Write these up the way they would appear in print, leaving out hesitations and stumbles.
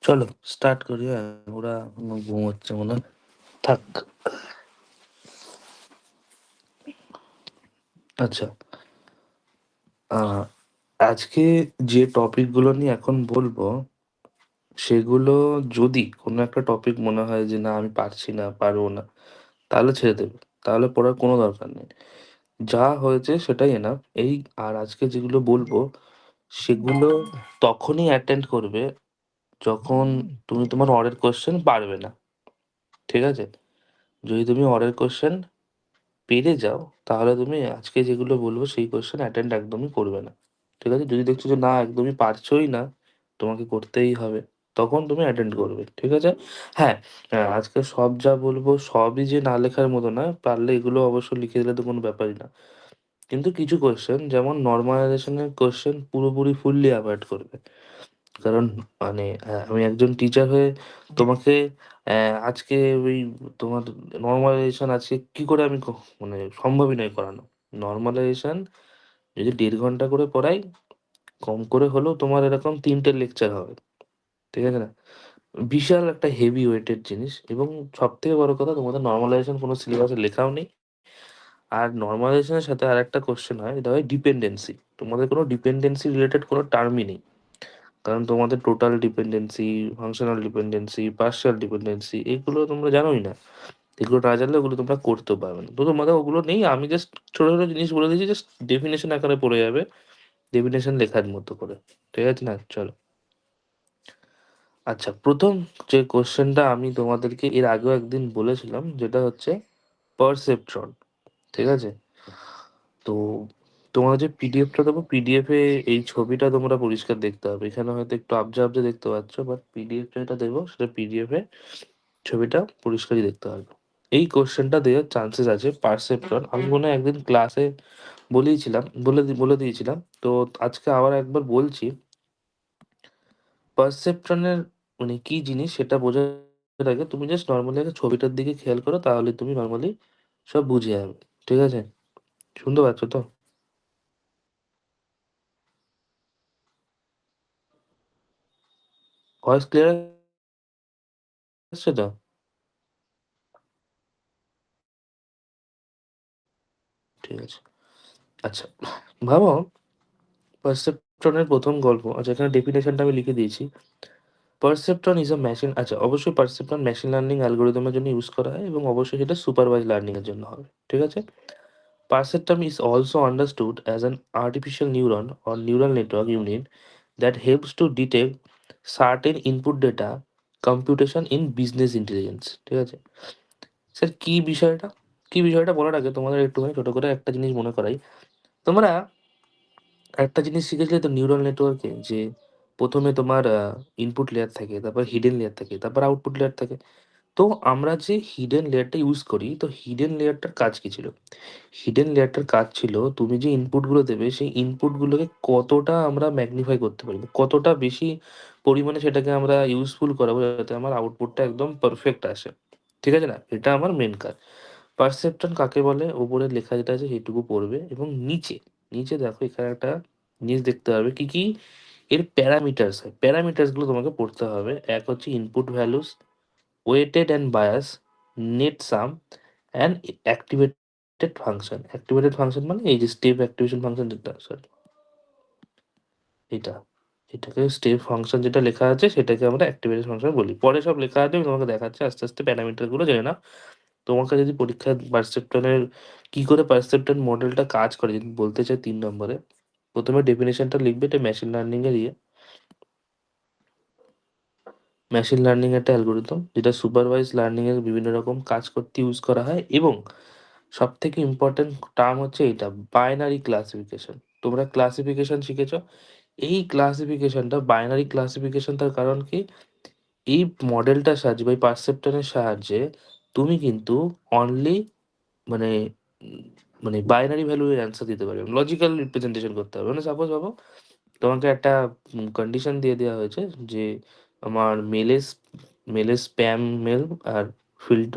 চলো স্টার্ট করি। ওরা এখনো ঘুমোচ্ছে মনে হয়। থাক। আচ্ছা, আহ, আজকে যে টপিকগুলো নিয়ে এখন বলবো সেগুলো, যদি কোনো একটা টপিক মনে হয় যে না আমি পারছি না, পারবো না, তাহলে ছেড়ে দেবে। তাহলে পড়ার কোনো দরকার নেই। যা হয়েছে সেটাই এনাফ। এই আর আজকে যেগুলো বলবো সেগুলো তখনই অ্যাটেন্ড করবে যখন তুমি তোমার অরের কোশ্চেন পারবে না। ঠিক আছে? যদি তুমি অরের কোশ্চেন পেরে যাও তাহলে তুমি আজকে যেগুলো বলবো সেই কোশ্চেন অ্যাটেন্ড একদমই করবে না। ঠিক আছে? যদি দেখছো যে না একদমই পারছোই না, তোমাকে করতেই হবে, তখন তুমি অ্যাটেন্ড করবে। ঠিক আছে? হ্যাঁ, আজকে সব যা বলবো সবই যে না লেখার মতো না, পারলে এগুলো অবশ্য লিখে দিলে তো কোনো ব্যাপারই না। কিন্তু কিছু কোশ্চেন যেমন নর্মালাইজেশনের কোশ্চেন পুরোপুরি ফুললি অ্যাভয়েড করবে। কারণ মানে আমি একজন টিচার হয়ে তোমাকে আজকে ওই তোমার নর্মালাইজেশন আজকে কি করে আমি মানে সম্ভবই নয় করানো। নর্মালাইজেশন যদি 1.5 ঘন্টা করে পড়াই, কম করে হলেও তোমার এরকম 3টে লেকচার হবে। ঠিক আছে না? বিশাল একটা হেভি ওয়েটের জিনিস, এবং সব থেকে বড় কথা তোমাদের নর্মালাইজেশন কোনো সিলেবাসে লেখাও নেই। আর নর্মালাইজেশনের সাথে আর একটা কোশ্চেন হয়, এটা হয় ডিপেন্ডেন্সি। তোমাদের কোনো ডিপেন্ডেন্সি রিলেটেড কোনো টার্মই নেই। কারণ তোমাদের total dependency, functional dependency, partial dependency এগুলো তোমরা জানোই না। এগুলো না জানলে ওগুলো তোমরা করতেও পারবে না। তো তোমাদের ওগুলো নেই। আমি জাস্ট ছোট ছোট জিনিস বলে দিয়েছি, জাস্ট ডেফিনেশন আকারে পড়ে যাবে, ডেফিনেশন লেখার মতো করে। ঠিক আছে না? চলো। আচ্ছা, প্রথম যে কোশ্চেনটা আমি তোমাদেরকে এর আগেও একদিন বলেছিলাম, যেটা হচ্ছে পারসেপট্রন। ঠিক আছে? তো তোমার যে পিডিএফটা দেবো, পিডিএফ এ এই ছবিটা তোমরা পরিষ্কার দেখতে হবে। এখানে হয়তো একটু আবজা আবজা দেখতে পাচ্ছ, বাট পিডিএফ যেটা দেবো সেটা পিডিএফ এ ছবিটা পরিষ্কারই দেখতে হবে। এই কোশ্চেনটা দেওয়ার চান্সেস আছে পারসেপশন। আমি মনে হয় একদিন ক্লাসে বলেইছিলাম, বলে দিয়েছিলাম। তো আজকে আবার একবার বলছি। পারসেপশনের মানে কি জিনিস সেটা বোঝার আগে তুমি জাস্ট নর্মালি আগে ছবিটার দিকে খেয়াল করো, তাহলে তুমি নর্মালি সব বুঝে যাবে। ঠিক আছে? শুনতে পাচ্ছ তো? ভয়েস ক্লিয়ার আসছে তো? ঠিক আছে। আচ্ছা, ভাবো পারসেপট্রনের প্রথম গল্প। আচ্ছা, এখানে ডেফিনেশনটা আমি লিখে দিয়েছি। Perceptron is a machine. আচ্ছা, অবশ্যই পারসেপট্রন মেশিন লার্নিং অ্যালগোরিদমের জন্য ইউজ করা হয়, এবং অবশ্যই সেটা সুপারভাইজ লার্নিং এর জন্য হবে। ঠিক আছে? Perceptron is also understood as an artificial neuron or neural network unit that helps to detect certain input data computation in business intelligence. ঠিক আছে? স্যার কি বিষয়টা বলার আগে তোমাদের একটুখানি ছোট করে একটা জিনিস মনে করাই। তোমরা একটা জিনিস শিখেছিলে তো নিউরাল নেটওয়ার্কে, যে প্রথমে তোমার ইনপুট লেয়ার থাকে, তারপর হিডেন লেয়ার থাকে, তারপর আউটপুট লেয়ার থাকে। তো আমরা যে হিডেন লেয়ারটা ইউজ করি, তো হিডেন লেয়ারটার কাজ কি ছিল? হিডেন লেয়ারটার কাজ ছিল তুমি যে ইনপুটগুলো দেবে সেই ইনপুটগুলোকে কতটা আমরা ম্যাগনিফাই করতে পারি, কতটা বেশি পরিমাণে সেটাকে আমরা ইউজফুল করাবো যাতে আমার আউটপুটটা একদম পারফেক্ট আসে। ঠিক আছে না? এটা আমার মেন কাজ। পারসেপট্রন কাকে বলে? ওপরে লেখা যেটা আছে সেইটুকু পড়বে, এবং নিচে নিচে দেখো এখানে একটা জিনিস দেখতে হবে, কি কি এর প্যারামিটার্স হয়। প্যারামিটার্স গুলো তোমাকে পড়তে হবে। এক হচ্ছে input values, weighted and bias, net sum, and activated function. Activated function মানে এই যে স্টেপ অ্যাক্টিভেশন ফাংশন, যেটা সরি এটা, এটাকে স্টেপ ফাংশন যেটা লেখা আছে সেটাকে আমরা অ্যাক্টিভেটেড ফাংশন বলি। পরে সব লেখা আছে, আমি তোমাকে দেখাচ্ছি আস্তে আস্তে প্যারামিটার গুলো জেনে নাও। তোমাকে যদি পরীক্ষায় পারসেপ্টনের কি করে পারসেপ্টন মডেলটা কাজ করে যদি বলতে চাই 3 নম্বরে, প্রথমে ডেফিনেশনটা লিখবে। এটা মেশিন লার্নিং এর ইয়ে। মেশিন লার্নিং একটা অ্যালগোরিদম যেটা সুপারভাইজ লার্নিং এর বিভিন্ন রকম কাজ করতে ইউজ করা হয়, এবং সব থেকে ইম্পর্টেন্ট টার্ম হচ্ছে এটা, বাইনারি ক্লাসিফিকেশন। তোমরা ক্লাসিফিকেশন শিখেছো। এই ক্লাসিফিকেশনটা বাইনারি ক্লাসিফিকেশন, তার কারণ কি? এই মডেলটার সাহায্যে বা পারসেপ্টনের সাহায্যে তুমি কিন্তু অনলি মানে উম, মানে বাইনারি ভ্যালু এর অ্যান্সার দিতে পারবে, লজিক্যাল রিপ্রেজেন্টেশন করতে হবে। মানে সাপোজ ভাবো তোমাকে একটা কন্ডিশন দিয়ে দেওয়া হয়েছে যে আমার মেলে স্প্যাম মেল আর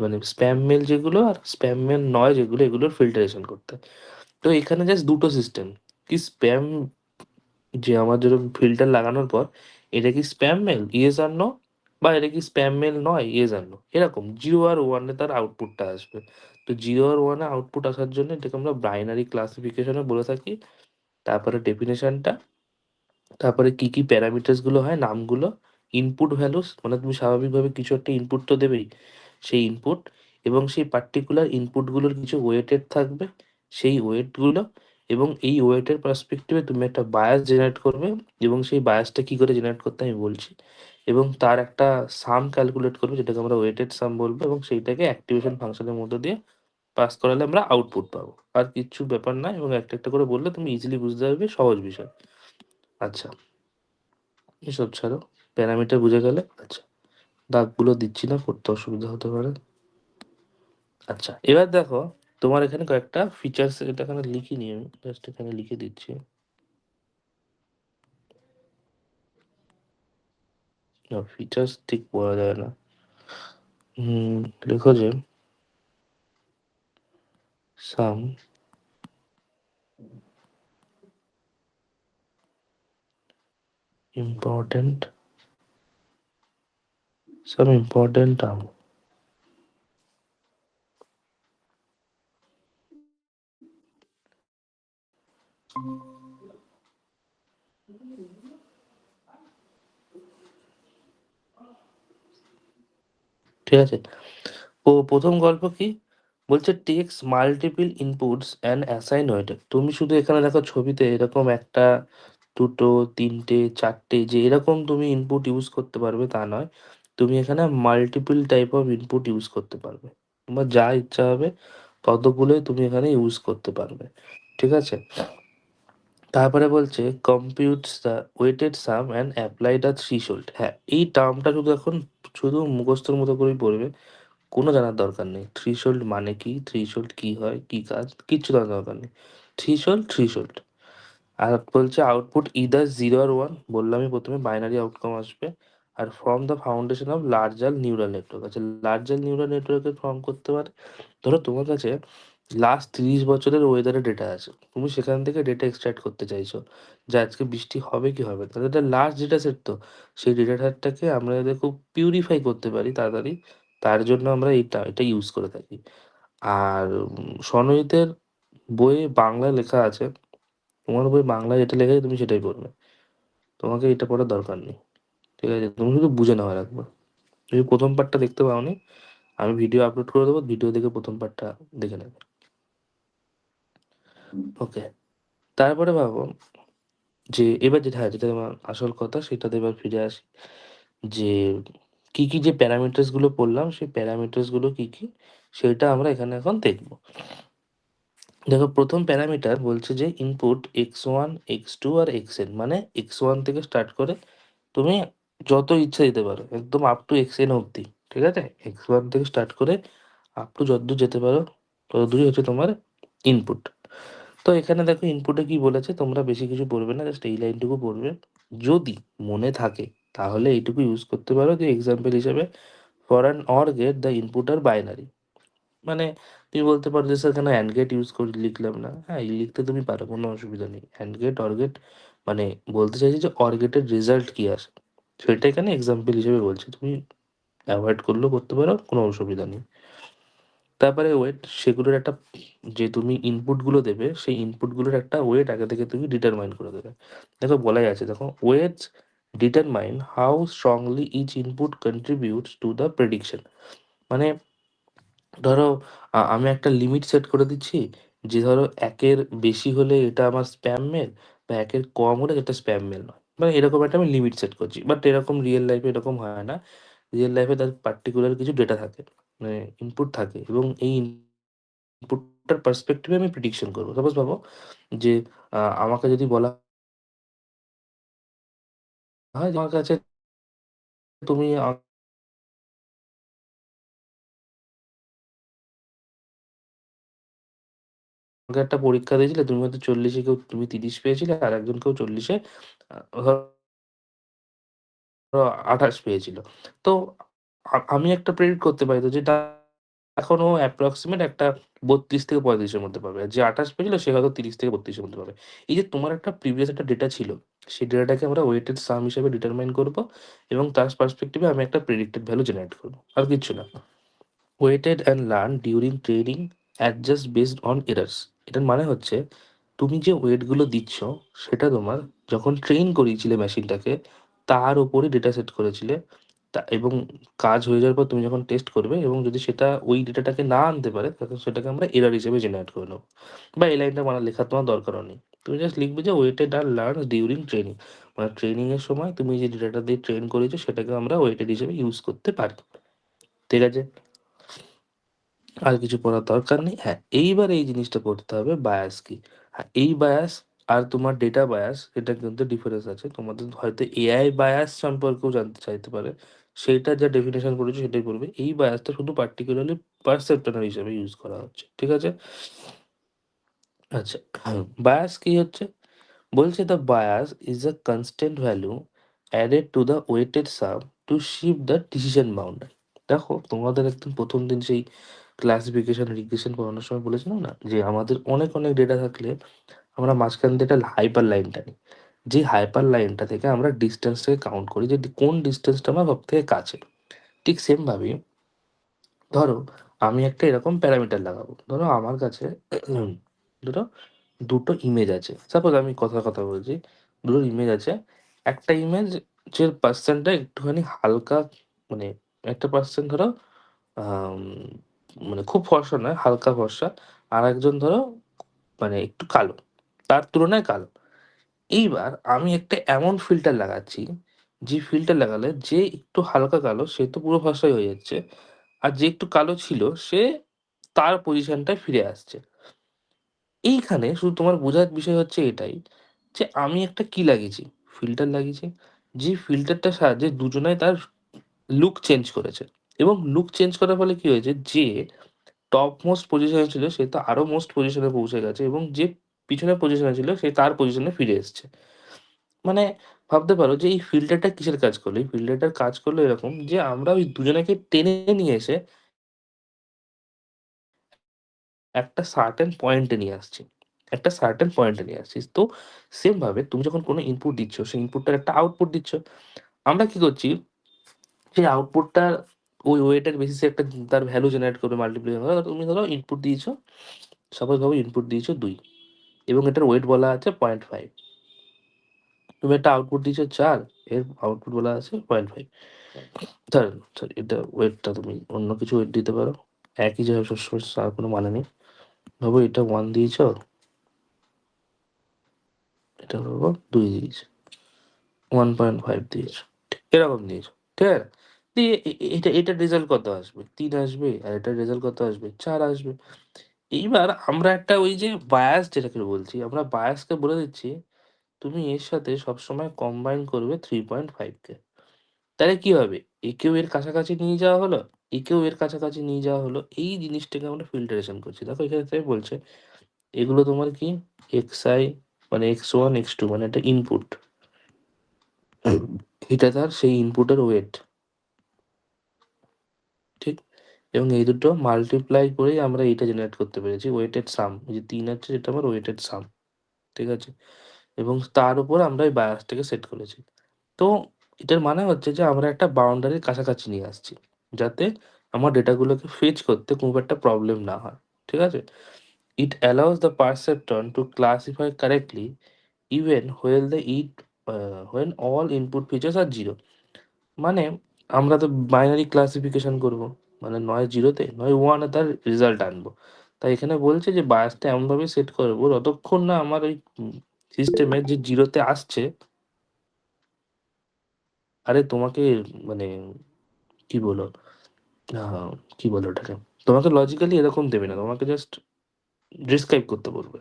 মানে স্প্যাম মেল যেগুলো আর স্প্যাম মেল নয় যেগুলো, এগুলোর ফিল্টারেশন করতে। তো এখানে জাস্ট দুটো সিস্টেম, কি স্প্যাম, যে আমার যেরকম ফিল্টার লাগানোর পর এটা কি স্প্যাম মেল, ইয়েস আর নো, বা এটা কি স্প্যাম মেইল নয়? Yes or no. এরকম 0 আর 1 এ তার আউটপুটটা আসবে। তো 0 আর 1 এ আউটপুট আসার জন্য এটাকে আমরা বাইনারি ক্লাসিফিকেশন ও বলে থাকি। তারপরে ডেফিনিশনটা, তারপরে কি, কি প্যারামিটারস গুলো হয় নামগুলো, ইনপুট ভ্যালুস মানে তুমি স্বাভাবিকভাবে কিছু একটা ইনপুট তো দেবেই। সেই ইনপুট এবং সেই পার্টিকুলার ইনপুটগুলোর কিছু ওয়েটেড থাকবে। সেই ওয়েটগুলো এবং এই ওয়েটের পার্সপেক্টিভে তুমি একটা বায়াস জেনারেট করবে এবং সেই বায়াসটা কি করে জেনারেট করতে হয় আমি বলছি। এবং তার একটা সাম ক্যালকুলেট করবে যেটাকে আমরা ওয়েটেড সাম বলবো এবং সেইটাকে অ্যাক্টিভেশন ফাংশনের মধ্য দিয়ে পাস করালে আমরা আউটপুট পাবো। আর কিচ্ছু ব্যাপার না এবং একটা, একটা করে বললে তুমি ইজিলি বুঝতে পারবে, সহজ বিষয়। আচ্ছা। এসব ছাড়ো। প্যারামিটার বুঝে গেলে? আচ্ছা। দাগগুলো দিচ্ছি না, পড়তে অসুবিধা হতে পারে। আচ্ছা, এবার দেখো তোমার এখানে কয়েকটা ফিচার্স এটা এখানে লিখিনি আমি। জাস্ট এখানে লিখে দিচ্ছি। না ফিচার্স ঠিক বলা যায় না। লেখো যে some important some important term. ঠিক আছে? প্রথম গল্প কি? বলছে takes multiple inputs and assign weighted. তুমি শুধু এখানে দেখো ছবিতে এরকম ১ টা, ২ টো, ৩ টে, ৪ টে যে এরকম তুমি ইনপুট ইউজ করতে পারবে তা নয়। তুমি এখানে multiple type of input use করতে পারবে। তোমার যা ইচ্ছা হবে ততগুলোই তুমি এখানে ইউজ করতে পারবে। ঠিক আছে? তারপরে বলছে computes the weighted sum and apply the threshold. হ্যাঁ, এই টার্মটা শুধু এখন শুধু মুখস্থর মতো করেই পড়বে। কোনো জানার দরকার নেই। থ্রেশহোল্ড মানে কি? থ্রেশহোল্ড কি হয়? কি কাজ? কিচ্ছু জানার দরকার নেই। Threshold, threshold. আর বলছে আউটপুট ইদার 0 or 1 বললামই ১ম এ বাইনারি আউটকাম আসবে। আর form the foundation of larger neural network. আচ্ছা লার্জার নিউরাল নেটওয়ার্কের ফর্ম করতে পারে। ধরো তোমার কাছে লাস্ট ৩০ বছরের ওয়েদারের ডেটা আছে। তুমি সেখান থেকে ডেটা এক্সট্রাক্ট করতে চাইছো। যে আজকে বৃষ্টি হবে কি হবে না। তাহলে এটা লার্জ ডেটা সেট তো। সেই ডেটা সেটটাকে আমরা যাতে খুব পিউরিফাই করতে পারি তাড়াতাড়ি, তার জন্য আমরা এটা ইউজ করে থাকি। আর স্বনহিতের বইয়ে বাংলায় লেখা আছে। তোমার বই বাংলায় যেটা লেখা আছে তুমি সেটাই পড়বে। তোমাকে এটা পড়ার দরকার নেই। ঠিক আছে? তুমি শুধু বুঝে নাও আরেকবার। তুমি ১ম পার্টটা দেখতে পাওনি, আমি ভিডিও আপলোড করে দেবো। ভিডিও দেখে ১ম পার্টটা দেখে নেবে। ওকে। তারপরে ভাবো যে এবার যেটা হয় যেটা আমার আসল কথা সেটাতে এবার ফিরে আসি। যে কি, কি যে প্যারামিটারস গুলো পড়লাম সেই প্যারামিটারস গুলো কি, কি সেটা আমরা এখানে এখন দেখব। দেখো ১ম প্যারামিটার বলছে যে ইনপুট x1, x2 আর xn মানে x1 থেকে স্টার্ট করে তুমি যত ইচ্ছা দিতে পারো। একদম আপ টু xn অব্দি। ঠিক আছে? x1 থেকে স্টার্ট করে আপ টু যতদূর যেতে পারো ততদূরই হচ্ছে তোমার ইনপুট। তো এখানে দেখো ইনপুটে কি বলেছে তোমরা বেশি কিছু পড়বে না, জাস্ট এই লাইনটুকু পড়বে। যদি মনে থাকে তাহলে এইটুকু ইউজ করতে পারো যে এক্সাম্পল হিসেবে for an or gate the input আর বাইনারি। মানে তুমি বলতে পারো যে স্যার কেন অ্যান্ড গেট ইউজ করে লিখলাম না? হ্যাঁ, লিখতে তুমি পারো, কোনো অসুবিধা নেই। অ্যান্ড গেট, অর গেট মানে বলতে চাইছি যে অর গেটের রেজাল্ট কি আসে সেটা এখানে এক্সাম্পল হিসেবে বলছি। তুমি অ্যাভয়েড করলেও করতে পারো, কোনো অসুবিধা নেই। তারপরে ওয়েট সেগুলোর একটা, যে তুমি ইনপুটগুলো দেবে সেই ইনপুটগুলোর একটা ওয়েট আগে থেকে তুমি ডিটারমাইন করে দেবে। দেখো বলাই আছে, দেখো weights determine how strongly each input contributes to the prediction. মানে ধরো আমি একটা লিমিট সেট করে দিচ্ছি যে ধরো ১-এর বেশি হলে এটা আমার স্প্যাম মেল বা ১-এর কম হলে এটা স্প্যাম মেল নয়। মানে এরকম একটা আমি লিমিট সেট করছি। বাট এরকম রিয়েল লাইফে এরকম হয় না। রিয়েল লাইফে তার পার্টিকুলার কিছু ডেটা থাকে। মানে ইনপুট থাকে এবং এই ইনপুটটার পার্সপেক্টিভে আমি প্রেডিকশন করবো। সাপোজ ভাবো যে আমাকে যদি বলা হয় যে আমার কাছে তুমি আমাকে একটা পরীক্ষা দিয়েছিলে, তুমি হয়তো ৪০ এ কেউ তুমি ৩০ পেয়েছিলে আর একজন কেউ ৪০ এ ধরো ২৮ পেয়েছিল। তো আমি একটা প্রেডিক্ট করতে পারি তো যে এখন ও অ্যাপ্রক্সিমেট একটা ৩২ থেকে ৩৫ এর মধ্যে পাবে। আর যে ২৮ পেয়েছিল সে হয়তো ৩০ থেকে ৩২ এর মধ্যে পাবে। এই যে তোমার একটা প্রিভিয়াস একটা ডেটা ছিল, সেই ডেটাটাকে আমরা ওয়েটেড সাম হিসেবে ডিটারমাইন করব এবং তার পার্সপেক্টিভ এ আমি একটা প্রেডিক্টেড ভ্যালু জেনারেট করব। আর কিচ্ছু না। Weighted and learn during training adjust based on errors. এটার মানে হচ্ছে তুমি যে ওয়েটগুলো দিচ্ছ সেটা তোমার যখন ট্রেন করিয়েছিলে মেশিনটাকে তার উপরে ডেটা সেট করেছিলে, এবং কাজ হয়ে যাওয়ার পর তুমি যখন টেস্ট করবে এবং যদি সেটা ওই ডেটাটাকে না আনতে পারে তখন সেটাকে আমরা এরর হিসেবে জেনারেট করে নেবো। বা এই লাইনটা মানে লেখার তোমার দরকারও নেই। তুমি জাস্ট লিখবে যে ওয়েটেড আর লার্ন ডিউরিং ট্রেনিং, মানে ট্রেনিং এর সময় তুমি যে ডেটাটা দিয়ে ট্রেন করেছো সেটাকে আমরা ওয়েটেড হিসেবে ইউজ করতে পারি। ঠিক আছে? আর কিছু পড়ার দরকার নেই। হ্যাঁ, এইবার এই জিনিসটা পড়তে হবে বায়াস কি? হ্যাঁ, এই বায়াস আর তোমার ডেটা বায়াস এটা কিন্তু ডিফারেন্স আছে। তোমাদের হয়তো এআই বায়াস সম্পর্কেও জানতে চাইতে পারে। সেইটার যা ডেফিনিশন পড়েছে সেটাই পড়বে। এই বায়াসটা শুধু পার্টিকুলারলি পারসেপ্ট্রনাল হিসেবে ইউজ করা হচ্ছে। ঠিক আছে? আচ্ছা, বায়াস কি হচ্ছে? বলছে the bias is a constant value added to the weighted sum to shift the decision boundary. দেখো তোমাদের একদম প্রথম দিন সেই ক্লাসিফিকেশন রিগ্রেশন পড়ানোর সময় বলেছিলাম না যে আমাদের অনেক অনেক ডেটা থাকলে আমরা মাঝখান দিয়ে একটা হাইপার লাইন টানি, যে হাইপার লাইনটা থেকে আমরা ডিস্টেন্সটাকে কাউন্ট করি যে কোন ডিস্টেন্সটা আমার সব থেকে কাছে। ঠিক সেম ভাবে ধরো আমি একটা এরকম প্যারামিটার লাগাবো, ধরো আমার কাছে ধরো দুটো ইমেজ আছে, সাপোজ আমি কথার কথা বলছি, দুটো ইমেজ আছে। একটা ইমেজ যে পার্সনটা একটুখানি হালকা, মানে একটা পার্সন ধরো আম, মানে খুব ফর্সা নয়, হালকা ফর্সা। আর একজন ধরো মানে একটু কালো, তার তুলনায় কালো। এইবার আমি একটা এমন ফিল্টার লাগাচ্ছি, যে ফিল্টার লাগালে যে একটু হালকা কালো সে তো পুরো ফর্সাই হয়ে যাচ্ছে, আর যে একটু কালো ছিল সে তার পজিশনটায় ফিরে আসছে। এইখানে শুধু তোমার বোঝার বিষয় হচ্ছে এটাই যে আমি একটা কি লাগিয়েছি, ফিল্টার লাগিয়েছি। যে ফিল্টারটার সাহায্যে দুজনাই তার লুক চেঞ্জ করেছে, এবং লুক চেঞ্জ করার ফলে কি হয়েছে, যে টপ মোস্ট পজিশনে ছিল সে তো আরো মোস্ট পজিশনে পৌঁছে গেছে, এবং যে পিছনের পজিশনে ছিল সে তার পজিশনে ফিরে এসেছে। মানে ভাবতে পারো যে এই ফিল্টারটা কিসের কাজ করলো, এই ফিল্টারটার কাজ করলো এরকম যে আমরা ওই দুজনাকে টেনে নিয়ে এসে একটা সার্টেন পয়েন্টে নিয়ে আসছি, একটা সার্টেন পয়েন্টে নিয়ে আসছি। তো সেম ভাবে তুমি যখন কোনো ইনপুট দিচ্ছ সেই ইনপুটটার একটা আউটপুট দিচ্ছ। আমরা কি করছি, সেই আউটপুটটা ওই ওয়েটের বেসিসে একটা তার ভ্যালু জেনারেট করবে মাল্টিপ্লিকেশন। ধরো তুমি ধরো ইনপুট দিয়েছো, সাপোজ ভাবে ইনপুট দিয়েছো ২ এবং এটার ওয়েট বলা আছে 0.5। তুমি একটা আউটপুট দিয়েছো ৪, এর আউটপুট বলা আছে 0.5। স্যার স্যার এটা ওয়েটটা তুমি অন্য কিছু ওয়েট দিতে পারো, একই জায়গায় সবসময় তার কোনো মানে নেই। ভাবো এটা 1 দিয়েছো, এটা ভাবো ২ দিয়েছো, 1.5 দিয়েছো, এরকম দিয়েছো। ঠিক আছে? দিয়ে এটার রেজাল্ট কত আসবে? ৩ আসবে, আর এটার রেজাল্ট কত আসবে? ৪ আসবে। এইবার আমরা একটা ওই যে বায়াস যেটাকে বলছি, আমরা বায়াসকে বলে দিচ্ছি তুমি এর সাথে সবসময় কম্বাইন করবে 3.5 কে। তাহলে কি হবে? একেও এর কাছাকাছি নিয়ে যাওয়া হলো, একেও এর কাছাকাছি নিয়ে যাওয়া হলো। এই জিনিসটাকে আমরা ফিল্টারেশন করছি। দেখো এখানে তাই বলছে এগুলো তোমার কি xi, মানে x1 x2, মানে এটা ইনপুট, এটা তার সেই ইনপুটের ওয়েট। ঠিক? এবং এই দুটো মাল্টিপ্লাই করেই আমরা এইটা জেনারেট করতে পেরেছি ওয়েটেড সাম। এই যে ৩ আছে যেটা আমার ওয়েটেড সাম। ঠিক আছে? এবং তার উপর আমরা এই বায়াসটাকে সেট করেছি। তো এটার মানে হচ্ছে যে আমরা একটা বাউন্ডারির কাছাকাছি নিয়ে আসছি, যাতে আমার ডেটাগুলোকে ফেচ করতে খুব একটা প্রবলেম না হয়। ঠিক আছে? It allows the perceptron to classify correctly even when all input features are 0। মানে আমরা তো বাইনারি ক্লাসিফিকেশন করব, মানে নয় 0 তে নয় 1 এ তার রেজাল্ট আনবো। তাই এখানে বলছে যে বায়াসটা এমনভাবে সেট করব যতক্ষণ না আমার ওই সিস্টেমে যে 0 তে আসছে, আরে তোমাকে মানে কি বলো, আ কি বলে ওটাকে? তোমাকে লজিক্যালি এরকম দেবে না। তোমাকে জাস্ট ডেসক্রাইব করতে বলবে।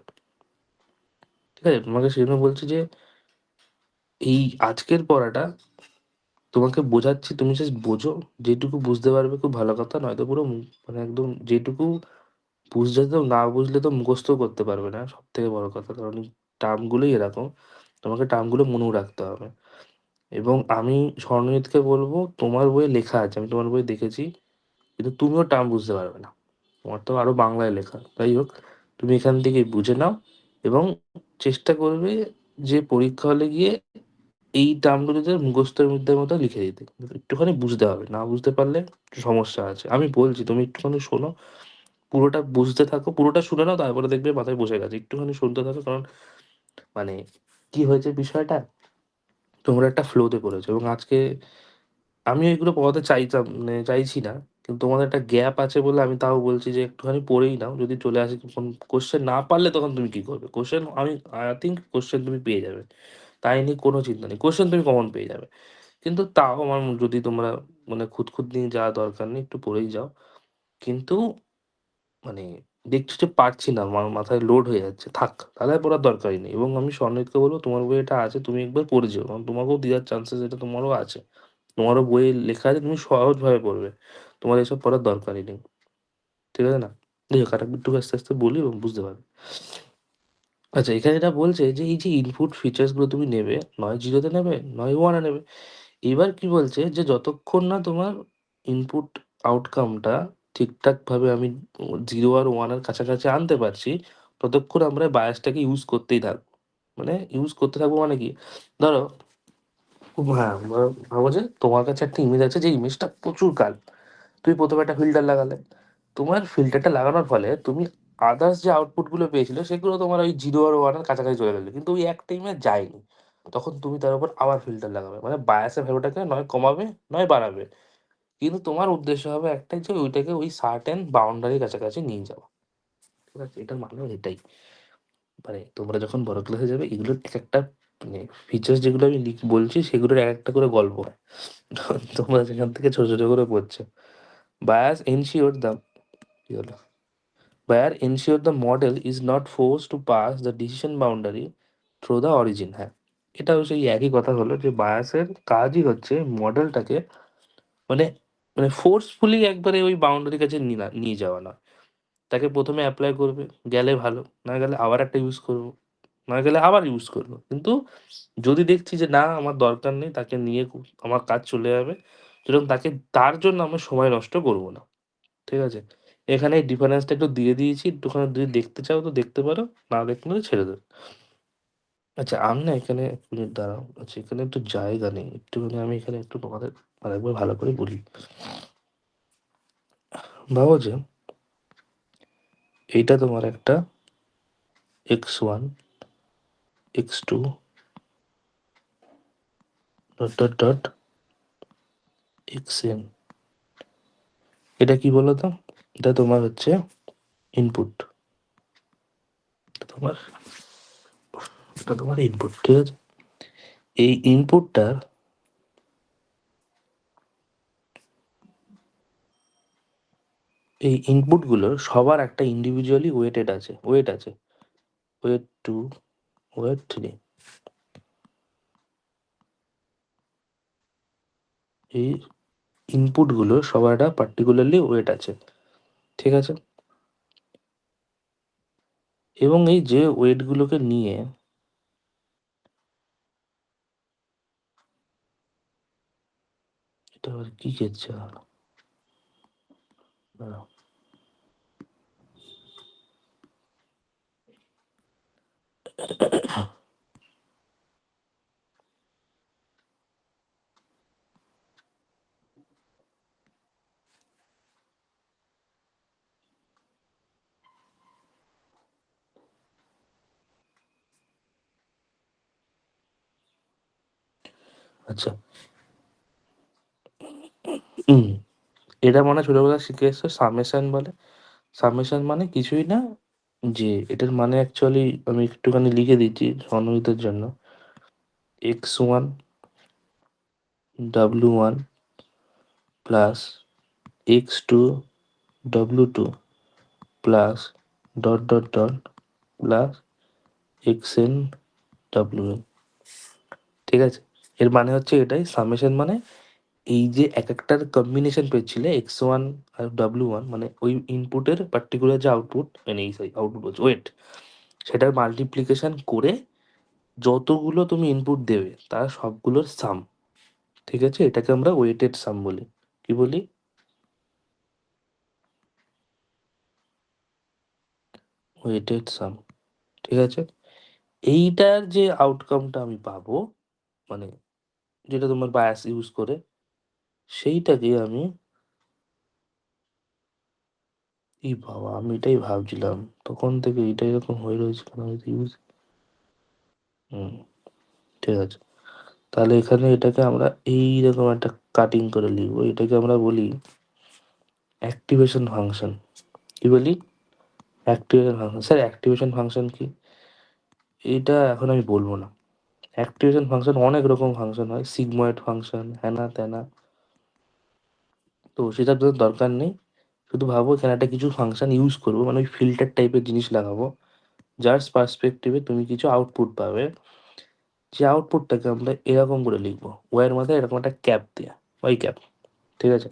ঠিক আছে? তোমাকে সেজন্য বলছি যে এই আজকের পড়াটা তোমাকে বোঝাচ্ছি, তুমি জাস্ট বোঝো। যেটুকু বুঝতে পারবে খুব ভালো কথা। নয়তো পুরো মানে একদম যেটুকু বুঝলে তো, না বুঝলে তো মুখস্থ করতে পারবে না। সবথেকে বড় কথা। কারণ এই টার্মগুলোই এরকম। তোমাকে টার্মগুলো মনেও রাখতে হবে। এবং আমি স্বর্ণজিৎকে বলব তোমার বইয়ে লেখা আছে। আমি তোমার বই দেখেছি। কিন্তু তুমিও টার্ম বুঝতে পারবে না। তোমার তো আরো বাংলায় লেখা। যাই হোক, তুমি এখান থেকে বুঝে নাও এবং চেষ্টা করবে যে পরীক্ষা হলে গিয়ে এই টার্মগুলো যাতে মুখস্থের মতো লিখে দিতে। কিন্তু একটুখানি বুঝতে হবে। না বুঝতে পারলে সমস্যা আছে। আমি বলছি তুমি একটুখানি শোনো, পুরোটা বুঝতে থাকো, পুরোটা শুনে নাও তারপরে দেখবে মাথায় বসে গেছে। একটুখানি শুনতে থাকো কারণ মানে কি হয়েছে বিষয়টা, তোমরা একটা ফ্লোতে পড়েছো এবং আজকে আমি এগুলো পড়াতে চাইতাম মানে চাইছি না। কিন্তু তোমাদের একটা গ্যাপ আছে বলে আমি তাও বলছি যে একটুখানি পড়েই নাও। যদি চলে আসে কোশ্চেন না পারলে তখন তুমি কি করবে? কোশ্চেন আমি আই থিংক কোশ্চেন তুমি পেয়ে যাবে। তাই নিয়ে কোনো চিন্তা নেই। কোশ্চেন তুমি কমন পেয়ে যাবে। কিন্তু তাও আমার যদি তোমরা মানে খুঁত নিয়ে যাওয়া দরকার নেই, একটু পড়েই যাও। কিন্তু মানে দেখছি যে পারছি না, আমার মাথায় লোড হয়ে যাচ্ছে। থাক, তাহলে আর পড়ার দরকারই নেই। এবং আমি স্বর্ণিতকে বলবো তোমার বইয়ে এটা আছে, তুমি একবার পড়ে যেও। কারণ তোমাকেও দেওয়ার চান্সেস এটা তোমারও আছে। তোমারও বইয়ে লেখা আছে, তুমি সহজভাবে পড়বে। তোমার এসব পড়ার দরকারই নেই। ঠিক আছে না? যাই হোক আরেকটু একটু আস্তে বলি এবং বুঝতে পারবে। আচ্ছা, এখানে এটা বলছে যে এই যে ইনপুট ফিচার্স গুলো তুমি নেবে, নয় 0 তে নেবে, নয় 1 এ নেবে। এবার কি বলছে যে যতক্ষণ না তোমার ইনপুট আউটকামটা ঠিকঠাকভাবে আমি 0 আর 1 এর কাছাকাছি আনতে পারছি, ততক্ষণ আমরা বায়াসটাকে ইউজ করতেই থাকবো। মানে ইউজ করতে থাকবো মানে কি? ধরো হ্যাঁ, ভাবো যে তোমার কাছে একটা ইমেজ আছে, যে ইমেজটা প্রচুর কাল। তুমি ১ম এ একটা ফিল্টার লাগালে। তোমার ফিল্টারটা লাগানোর ফলে তুমি আদার্স যে আউটপুট গুলো পেয়েছিলে সেগুলো তোমার ওই 0 আর 1 এর কাছাকাছি চলে গেল। কিন্তু ওই এক টাইমে যায়নি। তখন তুমি তার উপর আবার ফিল্টার লাগাবে। মানে বায়াসের ভ্যালুটাকে নয় কমাবে, নয় বাড়াবে। কিন্তু তোমার উদ্দেশ্য হবে একটাই, যে ওইটাকে ওই সার্টেন বাউন্ডারির কাছাকাছি নিয়ে যাওয়া। ঠিক আছে? এটার মানে এটাই। মানে তোমরা যখন বড় ক্লাসে যাবে এগুলোর একেকটা মানে ফিচার্স যেগুলো আমি বলছি সেগুলোর একেকটা করে গল্প হয়। তোমরা সেখান থেকে ছোট করে পড়ছো। Bias ensure the কি হলো? Where ensure the model is not forced to pass the decision boundary through the origin। হ্যাঁ, এটাও সেই একই কথা হলো যে বায়াসের কাজই হচ্ছে মডেলটাকে মানে মানে ফোর্সফুলি একবারে ওই বাউন্ডারির কাছে নিয়ে যাওয়া না। তাকে ১ম এ এপ্লাই করবে, গেলে ভালো, না গেলে আবার একটা ইউজ করব, না গেলে আবার ইউজ করব। কিন্তু যদি দেখছি যে না আমার দরকার নেই, তাকে নিয়ে আমার কাজ চলে যাবে, সুতরাং তার জন্য আমরা সময় নষ্ট করব না। ঠিক আছে? এখানে এই ডিফারেন্সটা একটু দিয়ে দিয়েছি। একটুখানি যদি দেখতে চাও তো দেখতে পারো, না দেখলে ছেড়ে দেবে। আচ্ছা, আমি না এখানে ১ মিনিট দাঁড়াও। আচ্ছা, এখানে একটু জায়গা নেই। একটুখানি আমি এখানে একটু তোমাদের আরেকবার ভালো করে বলি। ভাবো যে এইটা তোমার একটা x1, x2 ডট xn। এটা কি বলো তো? এটা তোমার হচ্ছে ইনপুট। তোমার এটা তোমার ইনপুট। ঠিক আছে? এই ইনপুটটার এই ইনপুটগুলোর সবার একটা ইন্ডিভিজুয়ালি ওয়েট আছে। Weight 2, weight 3। এই ইনপুটগুলোর সবার একটা পার্টিকুলারলি ওয়েট আছে। ঠিক আছে? এবং এই যে ওয়েটগুলোকে নিয়ে এটা আবার কি কেচ্ছে? দাঁড়াও। আচ্ছা, হুম, এটা মানে ছোটবেলায় শিখে এসছো সামেশন বলে। সামেশন মানে কিছুই না, যে এটার মানে অ্যাকচুয়ালি আমি একটুখানি লিখে দিচ্ছি সন্নিহিতের জন্য। x1 w1 plus x2 w2 plus dot plus xn wn। ঠিক আছে? এর মানে হচ্ছে এটাই সামেশন মানে এই যে একেকটার কম্বিনেশন পেয়েছিলে x1 আর w1 মানে ওই ইনপুটের পার্টিকুলার যে আউটপুট মানে এই সরি আউটপুট বলছি ওয়েট, সেটার মাল্টিপ্লিকেশন করে যতগুলো তুমি ইনপুট দেবে তার সবগুলোর সাম। ঠিক আছে? এটাকে আমরা ওয়েটেড সাম বলি। কি বলি? ওয়েটেড সাম, ঠিক আছে? এইটার যে আউটকামটা আমি পাবো, মানে যেটা তোমার বায়াস ইউজ করে, সেইটাকে আমি, এ বাবা! আমি এটাই ভাবছিলাম। তখন থেকে এটা এরকম হয়ে রয়েছে কেন ইউজ। হুম, ঠিক আছে। তাহলে এখানে এটাকে আমরা এইরকম একটা কাটিং করে লিখবো। এটাকে আমরা বলি অ্যাক্টিভেশন ফাংশন। কি বলি? Activation function. Sir activation function কি? এটা এখন আমি বলব না। অ্যাক্টিভেশন ফাংশন অনেক রকম ফাংশন হয়। সিগময়েড ফাংশন, হ্যানা ত্যানা। তো সেটার তোর দরকার নেই। শুধু ভাবো এখানে একটা কিছু ফাংশন ইউজ করবো, মানে ওই ফিল্টার টাইপের জিনিস লাগাবো। যার পার্সপেক্টিভে তুমি কিছু আউটপুট পাবে। যে আউটপুটটাকে আমরা এরকম করে লিখবো। ও এর মধ্যে এরকম একটা ক্যাপ দেয়া। ওই ক্যাপ। ঠিক আছে?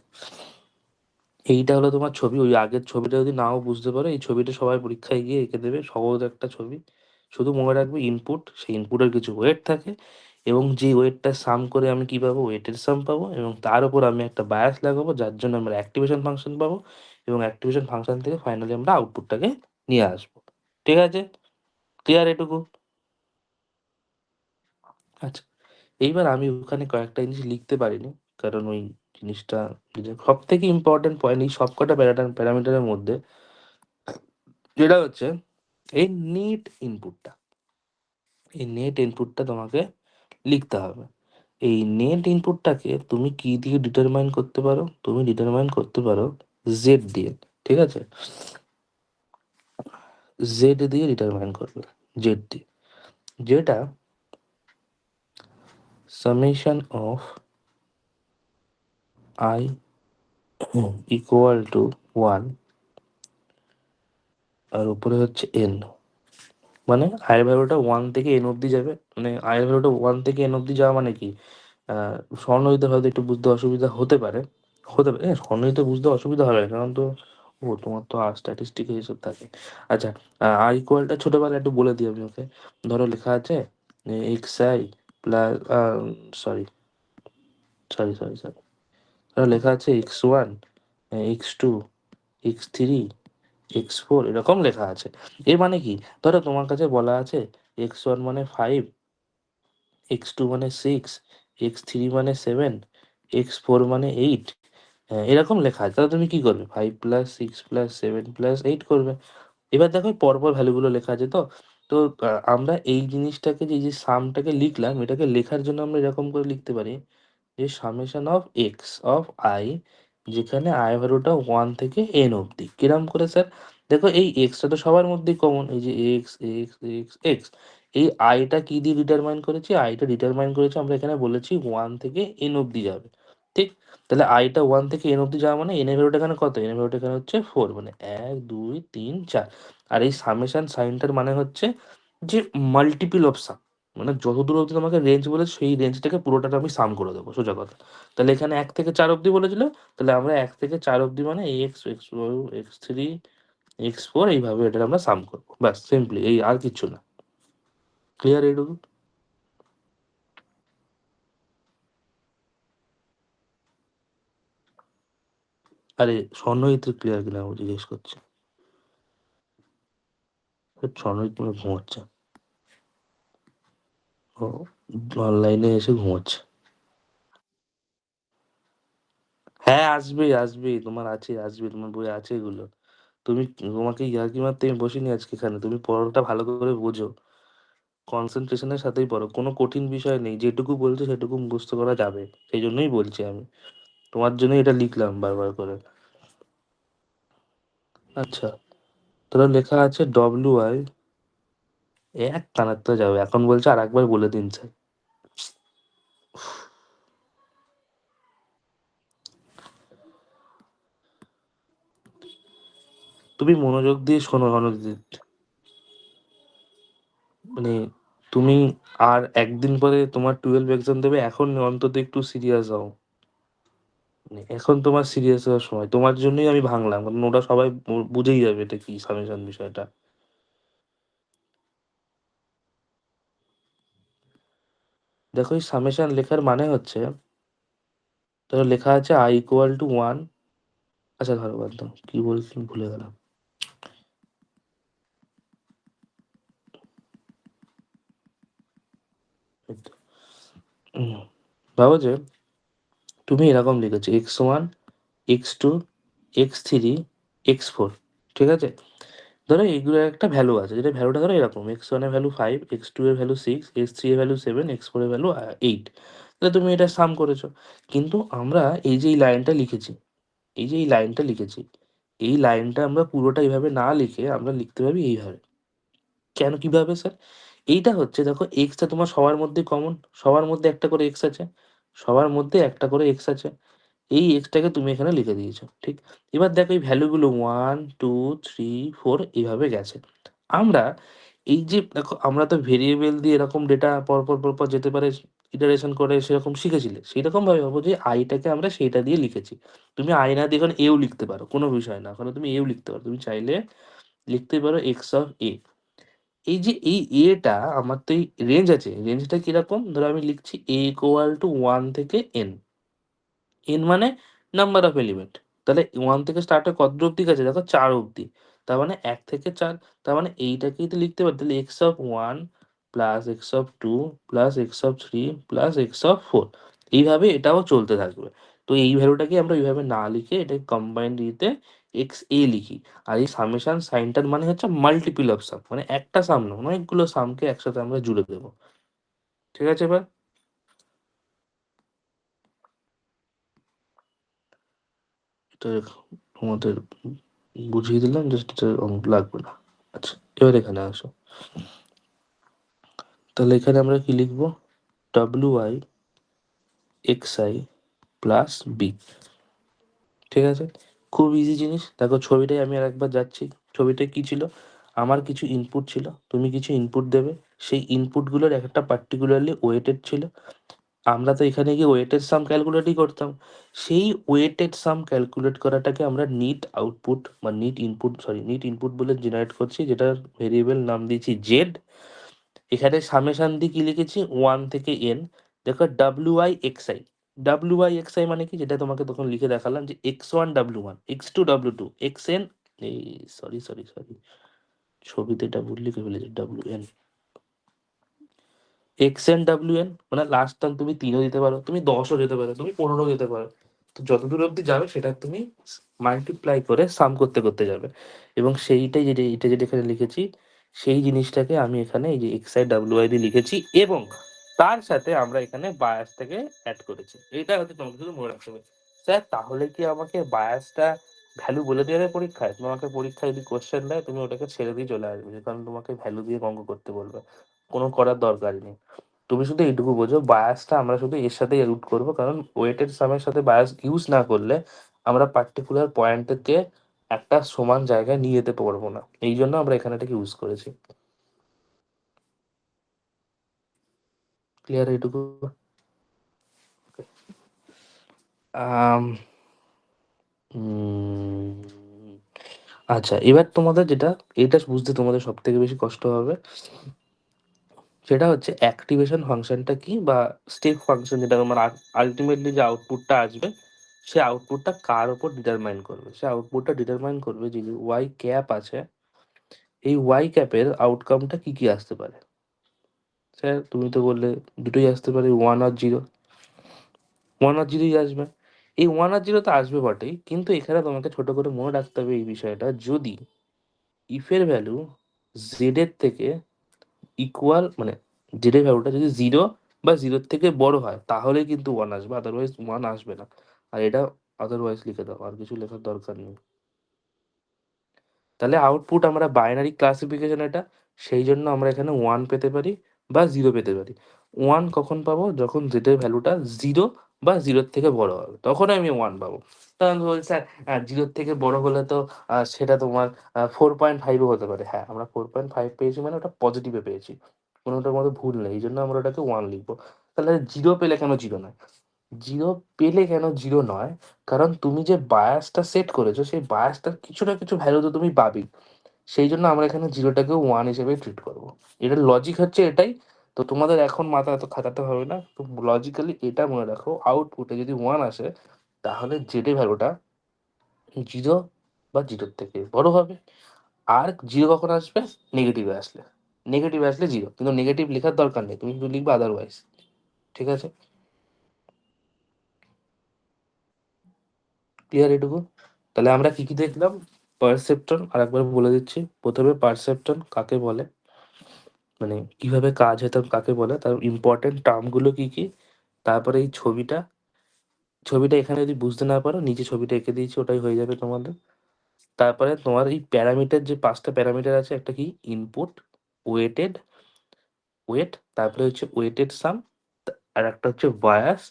এইটা হলো তোমার ছবি। ওই আগের ছবিটা যদি নাও বুঝতে পারো, এই ছবিটা সবাই পরীক্ষায় গিয়ে এঁকে দেবে। সহজ একটা ছবি। শুধু মনে রাখবে ইনপুট, সেই ইনপুটের কিছু ওয়েট থাকে এবং যে ওয়েটটা সাম করে আমি কি পাবো? ওয়েটের সাম পাবো এবং তার উপর আমি একটা বায়াস লাগাবো যার জন্য আমরা অ্যাক্টিভেশন ফাংশন পাবো এবং অ্যাক্টিভেশন ফাংশন থেকে ফাইনালি আমরা আউটপুটটাকে নিয়ে আসবো। ঠিক আছে? ক্লিয়ার এটুকু? আচ্ছা। এইবার আমি ওখানে কয়েকটা জিনিস লিখতে পারিনি। কারণ ওই জিনিসটা সবথেকে ইম্পোর্টেন্ট পয়েন্ট এই সবকটা প্যারামিটারের মধ্যে যেটা হচ্ছে এই নেট ইনপুটটা। এই নেট ইনপুটটা তোমাকে লিখতে হবে। এই নেট ইনপুটটাকে তুমি কি দিয়ে ডিটারমাইন করতে পারো? তুমি ডিটারমাইন করতে পারো জেড দিয়ে। ঠিক আছে? জেড দিয়ে ডিটারমাইন করবে। জেড দিয়ে। যেটা summation of I equal to 1 আর উপরে হচ্ছে এন। মানে আই এর ভ্যালুটা 1 থেকে n অব্দি যাবে। মানে আই এর ভ্যালুটা 1 থেকে n অব্দি যাওয়া মানে কি? স্বর্ণযুদ্ধে হয়তো একটু বুঝতে অসুবিধা হতে পারে। হতে পারে। স্বর্ণযুদ্ধে বুঝতে অসুবিধা হবে না। কারণ তো ও তোমার তো স্ট্যাটিস্টিক এইসব থাকে। আচ্ছা, আর ইকুয়ালটা ছোটবেলায় একটু বলে দিই আমি ওকে। ধরো লেখা আছে X I plus, sorry sorry sorry sorry ধরো লেখা আছে X one, X two, X three, X four এরকম লেখা আছে। এর মানে কি? ধরো তোমার কাছে বলা আছে এক্স ওয়ান মানে 5, এক্স টু মানে 6, এক্স থ্রি মানে 7, এক্স ফোর মানে 8। এরকম লেখা আছে। তাহলে তুমি কি করবে? 5 প্লাস 6 প্লাস 7 প্লাস 8 করবে। এবার দেখো পরপর ভ্যালুগুলো লেখা আছে তো। তো আমরা এই জিনিসটাকে যে সামটাকে লিখলাম, এটাকে লেখার জন্য আমরা এরকম করে লিখতে পারি যে summation of x of I, যেখানে আই ভ্যালুটা 1 থেকে এন অব্দি। কিরম করে স্যার? দেখো এই এক্সটা তো সবার মধ্যেই কমন। এই যে এক্স এক্স এক্স এক্স, এই আইটা কি দিয়ে ডিটারমাইন করেছি? আইটা ডিটারমাইন করেছি আমরা এখানে বলেছি 1 থেকে এন অব্দি যাবে। ঠিক? তাহলে আইটা 1 থেকে এন অব্দি যাওয়া মানে এন এর ভ্যালুটা এখানে কত? এন এর ভ্যালুটা এখানে হচ্ছে 4, মানে 1 2 3 4। আর এই সামেশন সাইনটার মানে হচ্ছে যে মাল্টিপল অফ সাম, মানে যতদূর অব্দি তোমাকে রেঞ্জ বলেছে সেই রেঞ্জটাকে পুরোটাকে আমি সাম করে দেবো, সোজা কথা। তাহলে এখানে 1 থেকে 4 অব্দি বলেছিল, তাহলে আমরা 1 থেকে 4 অব্দি মানে x, x x three, X four এইভাবে এটা আমরা সাম করবো। ব্যাস সিম্পলি এই, আর কিছু না। ক্লিয়ার এইটুকু? আরে স্বর্ণহিত ক্লিয়ার কিনা আমি জিজ্ঞেস করছি। স্বর্ণহিত মনে হয় ঘুমাচ্ছে। ও অনলাইনে এসে ঘুমাচ্ছে। হ্যাঁ আসবেই আসবেই, তোমার আছে, আসবে, তোমার বই আছে এগুলো। তুমি, তোমাকে ইয়ার্কি মারতে আমি বসিনি আজকে এখানে। তুমি পড়াটা ভালো করে বোঝো, কনসেন্ট্রেশনের সাথেই পড়ো। কোনো কঠিন বিষয় নেই, যেটুকু বলছো সেটুকু মুখস্থ করা যাবে। সেই জন্যই বলছি আমি, তোমার জন্যই এটা লিখলাম বারবার করে। আচ্ছা, তোরা লেখা আছে ডব্লিউ আই, এক কানাতে যাবে এখন বলছে আর একবার বলে দিন স্যার। তুমি মনোযোগ দিয়ে শোনো অনুদিত, মানে তুমি আর একদিন পরে তোমার 12 এক্সাম দেবে, এখন অন্তত একটু সিরিয়াস হও। মানে এখন তোমার সিরিয়াস হওয়ার সময়। তোমার জন্যই আমি ভাঙলাম, কারণ ওটা সবাই বুঝেই যাবে এটা কি সামেশন বিষয়টা। দেখো এই সামেশন লেখার মানে হচ্ছে, ধরো লেখা আছে আই ইকুয়াল টু 1। আচ্ছা ধরো বাদ দাও, কি বলছি ভুলে গেলাম। উম, ভাবো যে তুমি এরকম লিখেছো x1, x2, x3, x4, ঠিক আছে? ধরো এইগুলোর একটা ভ্যালু আছে, যেটা ভ্যালুটা ধরো এরকম: x1 এর ভ্যালু 5, x2 এর ভ্যালু 6, x3 এর ভ্যালু 7, x4 এর ভ্যালু 8। তাহলে তুমি এটা সাম করেছো। কিন্তু আমরা এই যে এই লাইনটা লিখেছি, এই যে এই লাইনটা লিখেছি, এই লাইনটা আমরা পুরোটা এইভাবে না লিখে আমরা লিখতে পারি এইভাবে। কেন, কিভাবে স্যার? এইটা হচ্ছে, দেখো এক্সটা তোমার সবার মধ্যে কমন, সবার মধ্যে একটা করে এক্স আছে, সবার মধ্যে একটা করে এক্স আছে। এই এক্সটাকে তুমি এখানে লিখে দিয়েছো, ঠিক? এবার দেখো এই ভ্যালুগুলো 1, 2, 3, 4 এইভাবে গেছে। আমরা এই যে দেখো, আমরা তো ভেরিয়েবল দিয়ে এরকম ডেটা পরপর পরপর যেতে পারে, ইটারেশন করে সেরকম শিখেছিলে, সেইরকম ভাবে ভাবো যে আইটাকে আমরা সেইটা দিয়ে লিখেছি। তুমি আই না দিয়ে এখন এও লিখতে পারো, কোনো বিষয় না, ওখানে তুমি এও লিখতে পারো, তুমি চাইলে লিখতে পারো এক্স অফ এ। এই যে এই এটা আমার তো এই রেঞ্জ আছে, রেঞ্জটা কিরকম, ধরো আমি লিখছি এ ইকুয়াল টু 1 থেকে এন। এন মানে নাম্বার অফ এলিমেন্ট। তাহলে 1 থেকে স্টার্ট হয়ে কত অব্দি আছে, দেখো 4 অব্দি। তার মানে 1 থেকে 4, তার মানে এইটাকেই তো লিখতে পারি, তাহলে x1 plus x2 plus x3 plus x4। এইভাবে এটাও চলতে থাকবে। তো এই ভ্যালুটাকে আমরা এইভাবে না লিখে এটাকে কম্বাইন দিতে এক্স এ লিখি। আর এই সামেশন সাইনটার মানে হচ্ছে মাল্টিপল অফ সাম, মানে একটা সাম না, অনেকগুলো সামকে একসাথে আমরা জুড়ে দেবো। ঠিক আছে? এবার এটা তোমাদের বুঝিয়ে দিলাম, জাস্ট এটা অঙ্ক লাগবে না। আচ্ছা, এবার এখানে আসো। তাহলে এখানে আমরা কি লিখবো? W I X I plus B. ঠিক আছে, খুব ইজি জিনিস। দেখো ছবিটাই আমি আর একবার যাচ্ছি। ছবিটায় কি ছিল? আমার কিছু ইনপুট ছিল, তুমি কিছু ইনপুট দেবে। সেই ইনপুটগুলোর একটা পার্টিকুলারলি ওয়েটেড ছিল। আমরা তো এখানে গিয়ে ওয়েটেড সাম ক্যালকুলেটই করতাম। সেই ওয়েটেড সাম ক্যালকুলেট করাটাকে আমরা নিট আউটপুট বা নিট ইনপুট বলে জেনারেট করছি, যেটার ভেরিয়েবল নাম দিয়েছি জেড। এখানে সামেশান দিয়ে কি লিখেছি? 1 থেকে n। দেখো WI XI, WI XI মানে কি, যেটা তোমাকে তখন লিখে দেখালাম, যে x1 W1, x2 W2, xn, এই সরি সরি সরি, ছবিতে ডাব্লু লিখে ফেলেছি, XN WN মানে লাস্ট টার্ম তুমি 3ও দিতে পারো, তুমি 10ও দিতে পারো, তুমি 15 দিতে পারো। তো যতদূর অব্দি যাবে সেটা তুমি মাল্টিপ্লাই করে সাম করতে করতে যাবে। এবং সেইটাই, যেটা এটা যেটা এখানে লিখেছি, সেই জিনিসটাকে আমি এখানে এই যে XI WI দিয়ে লিখেছি, এবং তার সাথে আমরা এখানে বায়াসটাকে অ্যাড করেছি। এটা হচ্ছে তোমাকে শুধু মনে রাখতে হবে। স্যার তাহলে কি আমাকে বায়াসটা ভ্যালু বলে দেবে পরীক্ষায়? তোমাকে পরীক্ষায় যদি কোশ্চেন দেয়, তুমি ওটাকে ছেড়ে দিয়ে চলে আসবে, কারণ তোমাকে ভ্যালু দিয়ে অঙ্ক করতে বলবে। কোনো করার দরকার নেই। তুমি শুধু এইটুকু বোঝো, বায়াসটা আমরা শুধু এর সাথে ইউজ করবো, কারণ ওয়েটেড সামের সাথে বায়াস ইউজ না করলে আমরা পার্টিকুলার পয়েন্টকে একটা সমান জায়গায় নিয়ে যেতে পারবো না। এই জন্য আমরা এখানে এটাকে ইউজ করেছি। ক্লিয়ার এইটুকু? আম, উম, আচ্ছা, এবার তোমাদের যেটা, এটা বুঝতে তোমাদের সব থেকে বেশি কষ্ট হবে, সেটা হচ্ছে অ্যাক্টিভেশন ফাংশনটা কি, বা স্টেপ ফাংশন, যেটা তোমার আলটিমেটলি যে আউটপুটটা আসবে, সে আউটপুটটা কার উপর ডিটারমাইন করবে? সে আউটপুটটা ডিটারমাইন করবে যে ওয়াই ক্যাপ আছে, এই ওয়াই ক্যাপের আউটকামটা কি কি আসতে পারে। স্যার তুমি তো বললে দুটোই আসতে পারে, 1 আর 0। 1 আর 0ই আসবে। এই 1 আর 0 তো আসবে বটেই, কিন্তু এখানে তোমাকে ছোট করে মনে রাখতে হবে এই বিষয়টা, যদি ইফের ভ্যালু জেড এর থেকে ইকুয়াল, মানে জেড এর ভ্যালুটা যদি 0 বা 0-এর থেকে বড় হয়, তাহলে কিন্তু 1 আসবে, আদারওয়াইজ 1 আসবে না। আর এটা আদারওয়াইজ লিখে দাও, আর কিছু লেখার দরকার নেই। তাহলে আউটপুট আমরা বাইনারি ক্লাসিফিকেশন এটা, সেই জন্য আমরা এখানে 1 পেতে পারি বা 0 পেতে পারি। 1 কখন পাবো? যখন জেড এর ভ্যালুটা 0 বা 0-এর থেকে বড় হবে, তখন আমি 1 পাবো। তখন বলছি স্যার 0-এর থেকে বড় হলে তো সেটা তোমার 4.5ও হতে পারে। হ্যাঁ, আমরা 4.5 পেয়েছি, মানে ওটা পজিটিভে পেয়েছি, কোনোটার মধ্যে ভুল নেই, এই জন্য আমরা ওটাকে 1 লিখবো। তাহলে 0 পেলে কেন 0 নয়? 0 পেলে কেন 0 নয়? কারণ তুমি যে বায়াসটা সেট করেছো, সেই বায়াসটার কিছু না কিছু ভ্যালু তো তুমি পাবেই। সেই জন্য আমরা এখানে 0টাকেও 1 হিসেবে ট্রিট করবো। এটার লজিক হচ্ছে এটাই। তো তোমাদের এখন মাথা এত খাটাতে হবে না, তো লজিক্যালি এটা মনে রাখো, আউটপুটে যদি 1 আসে, তাহলে জেড এর ভ্যালুটা 0 বা 0-এর থেকে বড় হবে। আর 0 কখন আসবে? নেগেটিভে আসলে। নেগেটিভে আসলে 0, কিন্তু নেগেটিভ লেখার দরকার নেই, তুমি শুধু লিখবে আদারওয়াইজ। ঠিক আছে? ক্লিয়ার এটুকু? তাহলে আমরা কি, কি দেখলাম? পারসেপ্ট্রন আরেকবার বলে দিচ্ছি। ১ম এ পারসেপ্ট্রন কাকে বলে? মানে কিভাবে কাজ হয় তা কাকে বলে? তার ইম্পোর্টেন্ট টার্ম গুলো কি, কি? তারপরে এই ছবিটা এখানে যদি বুঝতে না পারো নিচে ছবিটা এঁকে দিয়েছি ওটাই হয়ে যাবে তোমাদের। তারপরে তোমার এই প্যারামিটার যে ৫ টা প্যারামিটার আছে একটা কি? ইনপুট, ওয়েটেড, তারপরে হচ্ছে ওয়েটেড সাম, আরেকটা হচ্ছে বায়াস,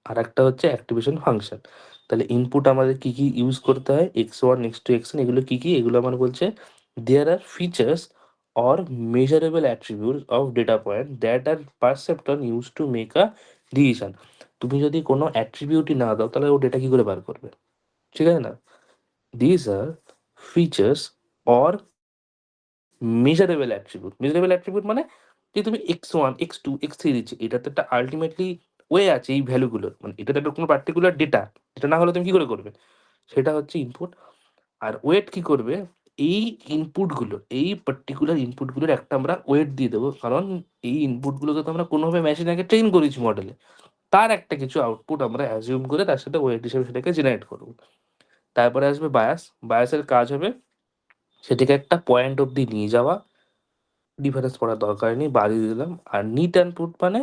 আরেকটা হচ্ছে অ্যাক্টিভেশন ফাংশন। তাহলে ইনপুট আমাদের কি, কি ইউজ করতে হয়? x1, x2, xn এগুলো কি, কি? এগুলো আমার বলছে দেয়ার আর features or measurable attributes of data point that are perceptron used to make a decision. তুমি যদি কোনো অ্যাট্রিবিউটই না দাও তাহলে ও ডেটা কি করে বার করবে? ঠিক আছে না? These are features or measurable attribute মানে যে তুমি x1, x2, x3 দিচ্ছ। এটার তো একটা আল্টিমেটলি ওয়ে আছে এই ভ্যালুগুলোর। মানে এটা তো একটা কোনো পার্টিকুলার ডেটা। এটা না হলে তুমি কি করে করবে? সেটা হচ্ছে ইনপুট। আর ওয়েট কি করবে? এই ইনপুটগুলোর, এই পার্টিকুলার ইনপুটগুলোর একটা আমরা ওয়েট দিয়ে দেবো। কারণ এই ইনপুটগুলোকে তো আমরা কোনোভাবে মেশিন আগে ট্রেন করেছি মডেলে। তার একটা কিছু আউটপুট আমরা অ্যাজিউম করে তার সাথে ওয়েট হিসেবে সেটাকে জেনারেট করব। তারপরে আসবে বায়াস। বায়াসের কাজ হবে সেটাকে একটা পয়েন্ট অব্দি নিয়ে যাওয়া। ডিফারেন্স পড়ার দরকার নেই, বাড়িয়ে দিলাম। আর নিট ইনপুট মানে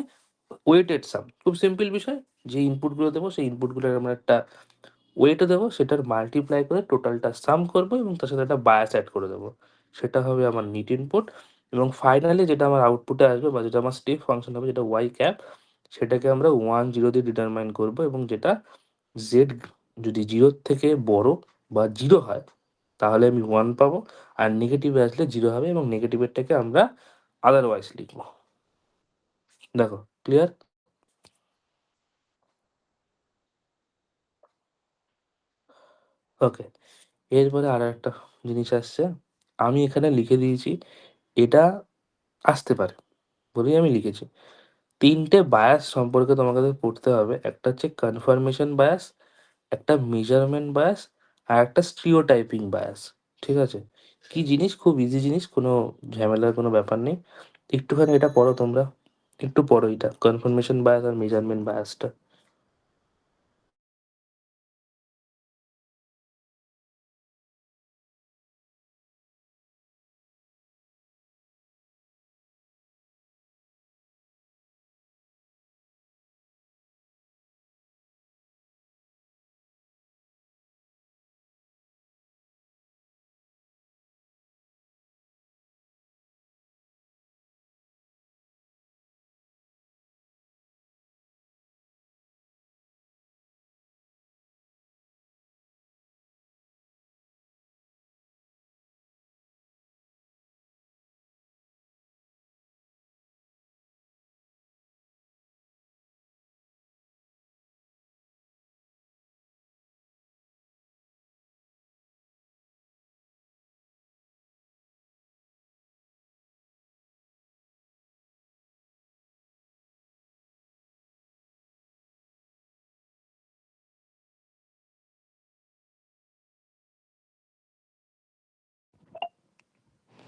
ওয়েটেড সাম। খুব সিম্পল বিষয়। যে ইনপুটগুলো দেবো সেই ইনপুটগুলোর আমরা একটা ওয়েটও দেবো, সেটার মাল্টিপ্লাই করে টোটালটা সাম করবো এবং তার সাথে একটা বায়াস অ্যাড করে দেবো। সেটা হবে আমার নিট ইনপুট। এবং ফাইনালি যেটা আমার আউটপুটে আসবে বা যেটা আমার স্টেপ ফাংশন হবে যেটা ওয়াই ক্যাপ, সেটাকে আমরা 1, 0 দিয়ে ডিটারমাইন করবো এবং যেটা জেড যদি 0 র থেকে বড় বা 0 হয় তাহলে আমি 1 পাবো। আর নেগেটিভে আসলে 0 হবে এবং নেগেটিভেরটাকে আমরা আদারওয়াইজ লিখবো। দেখো, ক্লিয়ার? ওকে। এরপরে আরেকটা জিনিস আসছে। আমি এখানে লিখে দিয়েছি এটা আসতে পারে বলেই আমি লিখেছি। ৩ টে বায়াস সম্পর্কে তোমাকে পড়তে হবে। একটা হচ্ছে কনফার্মেশন বায়াস, একটা মেজারমেন্ট বায়াস, আর একটা স্টিরিওটাইপিং বায়াস। ঠিক আছে? কি জিনিস? খুব ইজি জিনিস, কোনো ঝামেলার কোনো ব্যাপার নেই। একটুখানি এটা পড়ো তোমরা। একটু পড়ো এটা কনফার্মেশন বায়াস আর মেজারমেন্ট বায়াসটা।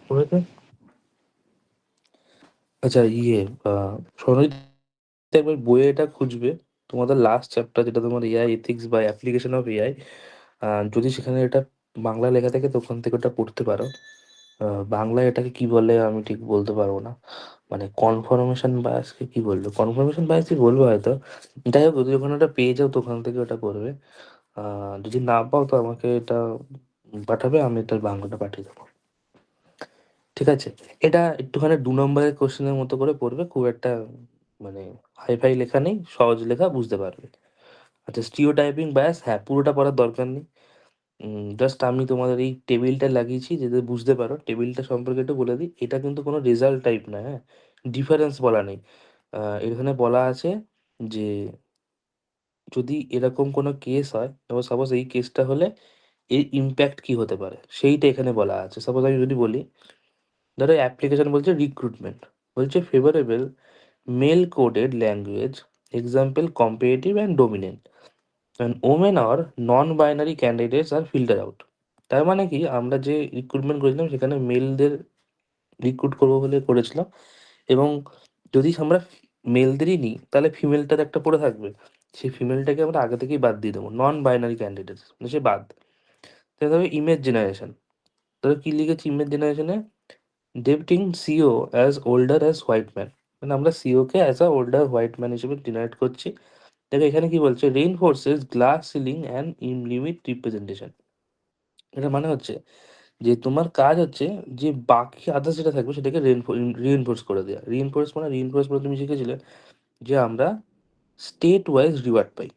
বুঝেছো? আচ্ছা সৌরজিৎ, একবার বইয়ে এটা খুঁজবে। তোমাদের লাস্ট চ্যাপ্টার যেটা তোমার এআই এথিক্স বা অ্যাপ্লিকেশন অফ এআই, যদি সেখানে এটা বাংলা লেখা থাকে তো ওখান থেকে ওটা পড়তে পারো। বাংলায় এটাকে কি বলে আমি ঠিক বলতে পারবো না। মানে কনফার্মেশন বায়াসকে কি বলবো? কনফার্মেশন বায়াসই বলবো হয়তো। যাই হোক, যদি ওখানে ওটা পেয়ে যাও তো ওখান থেকে ওটা করবে। যদি না পাও তো আমাকে এটা পাঠাবে, আমি এটার বাংলাটা পাঠিয়ে দেবো। ঠিক আছে? এটা একটুখানি ২ নম্বরের কোশ্চেনের মতো করে পড়বে। খুব একটা মানে হাই-ফাই লেখা নেই, সহজ লেখা, বুঝতে পারবে। আচ্ছা, স্টিরিওটাইপিং বায়াস, হ্যাঁ, পুরোটা পড়ার দরকার নেই। জাস্ট আমি তোমাদের এই টেবিলটা লাগিয়েছি যাতে বুঝতে পারো। টেবিলটা সম্পর্কে একটু বলে দিই। এটা কিন্তু কোনো রেজাল্ট টাইপ না, হ্যাঁ? ডিফারেন্স বলা নেই। এখানে বলা আছে যে যদি এরকম কোনো কেস হয়, এবার সাপোজ এই কেসটা হলে এর ইমপ্যাক্ট কি হতে পারে? সেইটা এখানে বলা আছে। সাপোজ আমি যদি বলি, ধরো অ্যাপ্লিকেশন বলছে রিক্রুটমেন্ট, বলছে favourable male coded language, example competitive and dominant, and women or non binary candidates আর ফিল্টার আউট। তার মানে কি, আমরা যে রিক্রুটমেন্ট করেছিলাম সেখানে মেলদের রিক্রুট করবো বলে করেছিলাম। এবং যদি আমরা মেলদেরই নিই, তাহলে ফিমেলটার একটা পড়ে থাকবে। সেই ফিমেলটাকে আমরা আগে থেকেই বাদ দিয়ে দেবো। নন বাইনারি ক্যান্ডিডেট মানে সে বাদ। তাহলে হবে ইমেজ জেনারেশন। তাহলে কি লিখেছি ইমেজ জেনারেশনে? Depicting CEO as older as white man. মানে আমরা সিওকে as a older white man হিসেবে জেনারেট করছি। দেখো এখানে কি বলছে? Reinforces glass ceiling and limit representation. এটা মানে হচ্ছে যে তোমার কাজ হচ্ছে যে বাকি আদার্স যেটা থাকবে সেটাকে রিইনফোর্স করে দেওয়া। রিইনফোর্স মানে তুমি শিখেছিলে যে আমরা স্টেট ওয়াইজ রিওয়ার্ড পাই।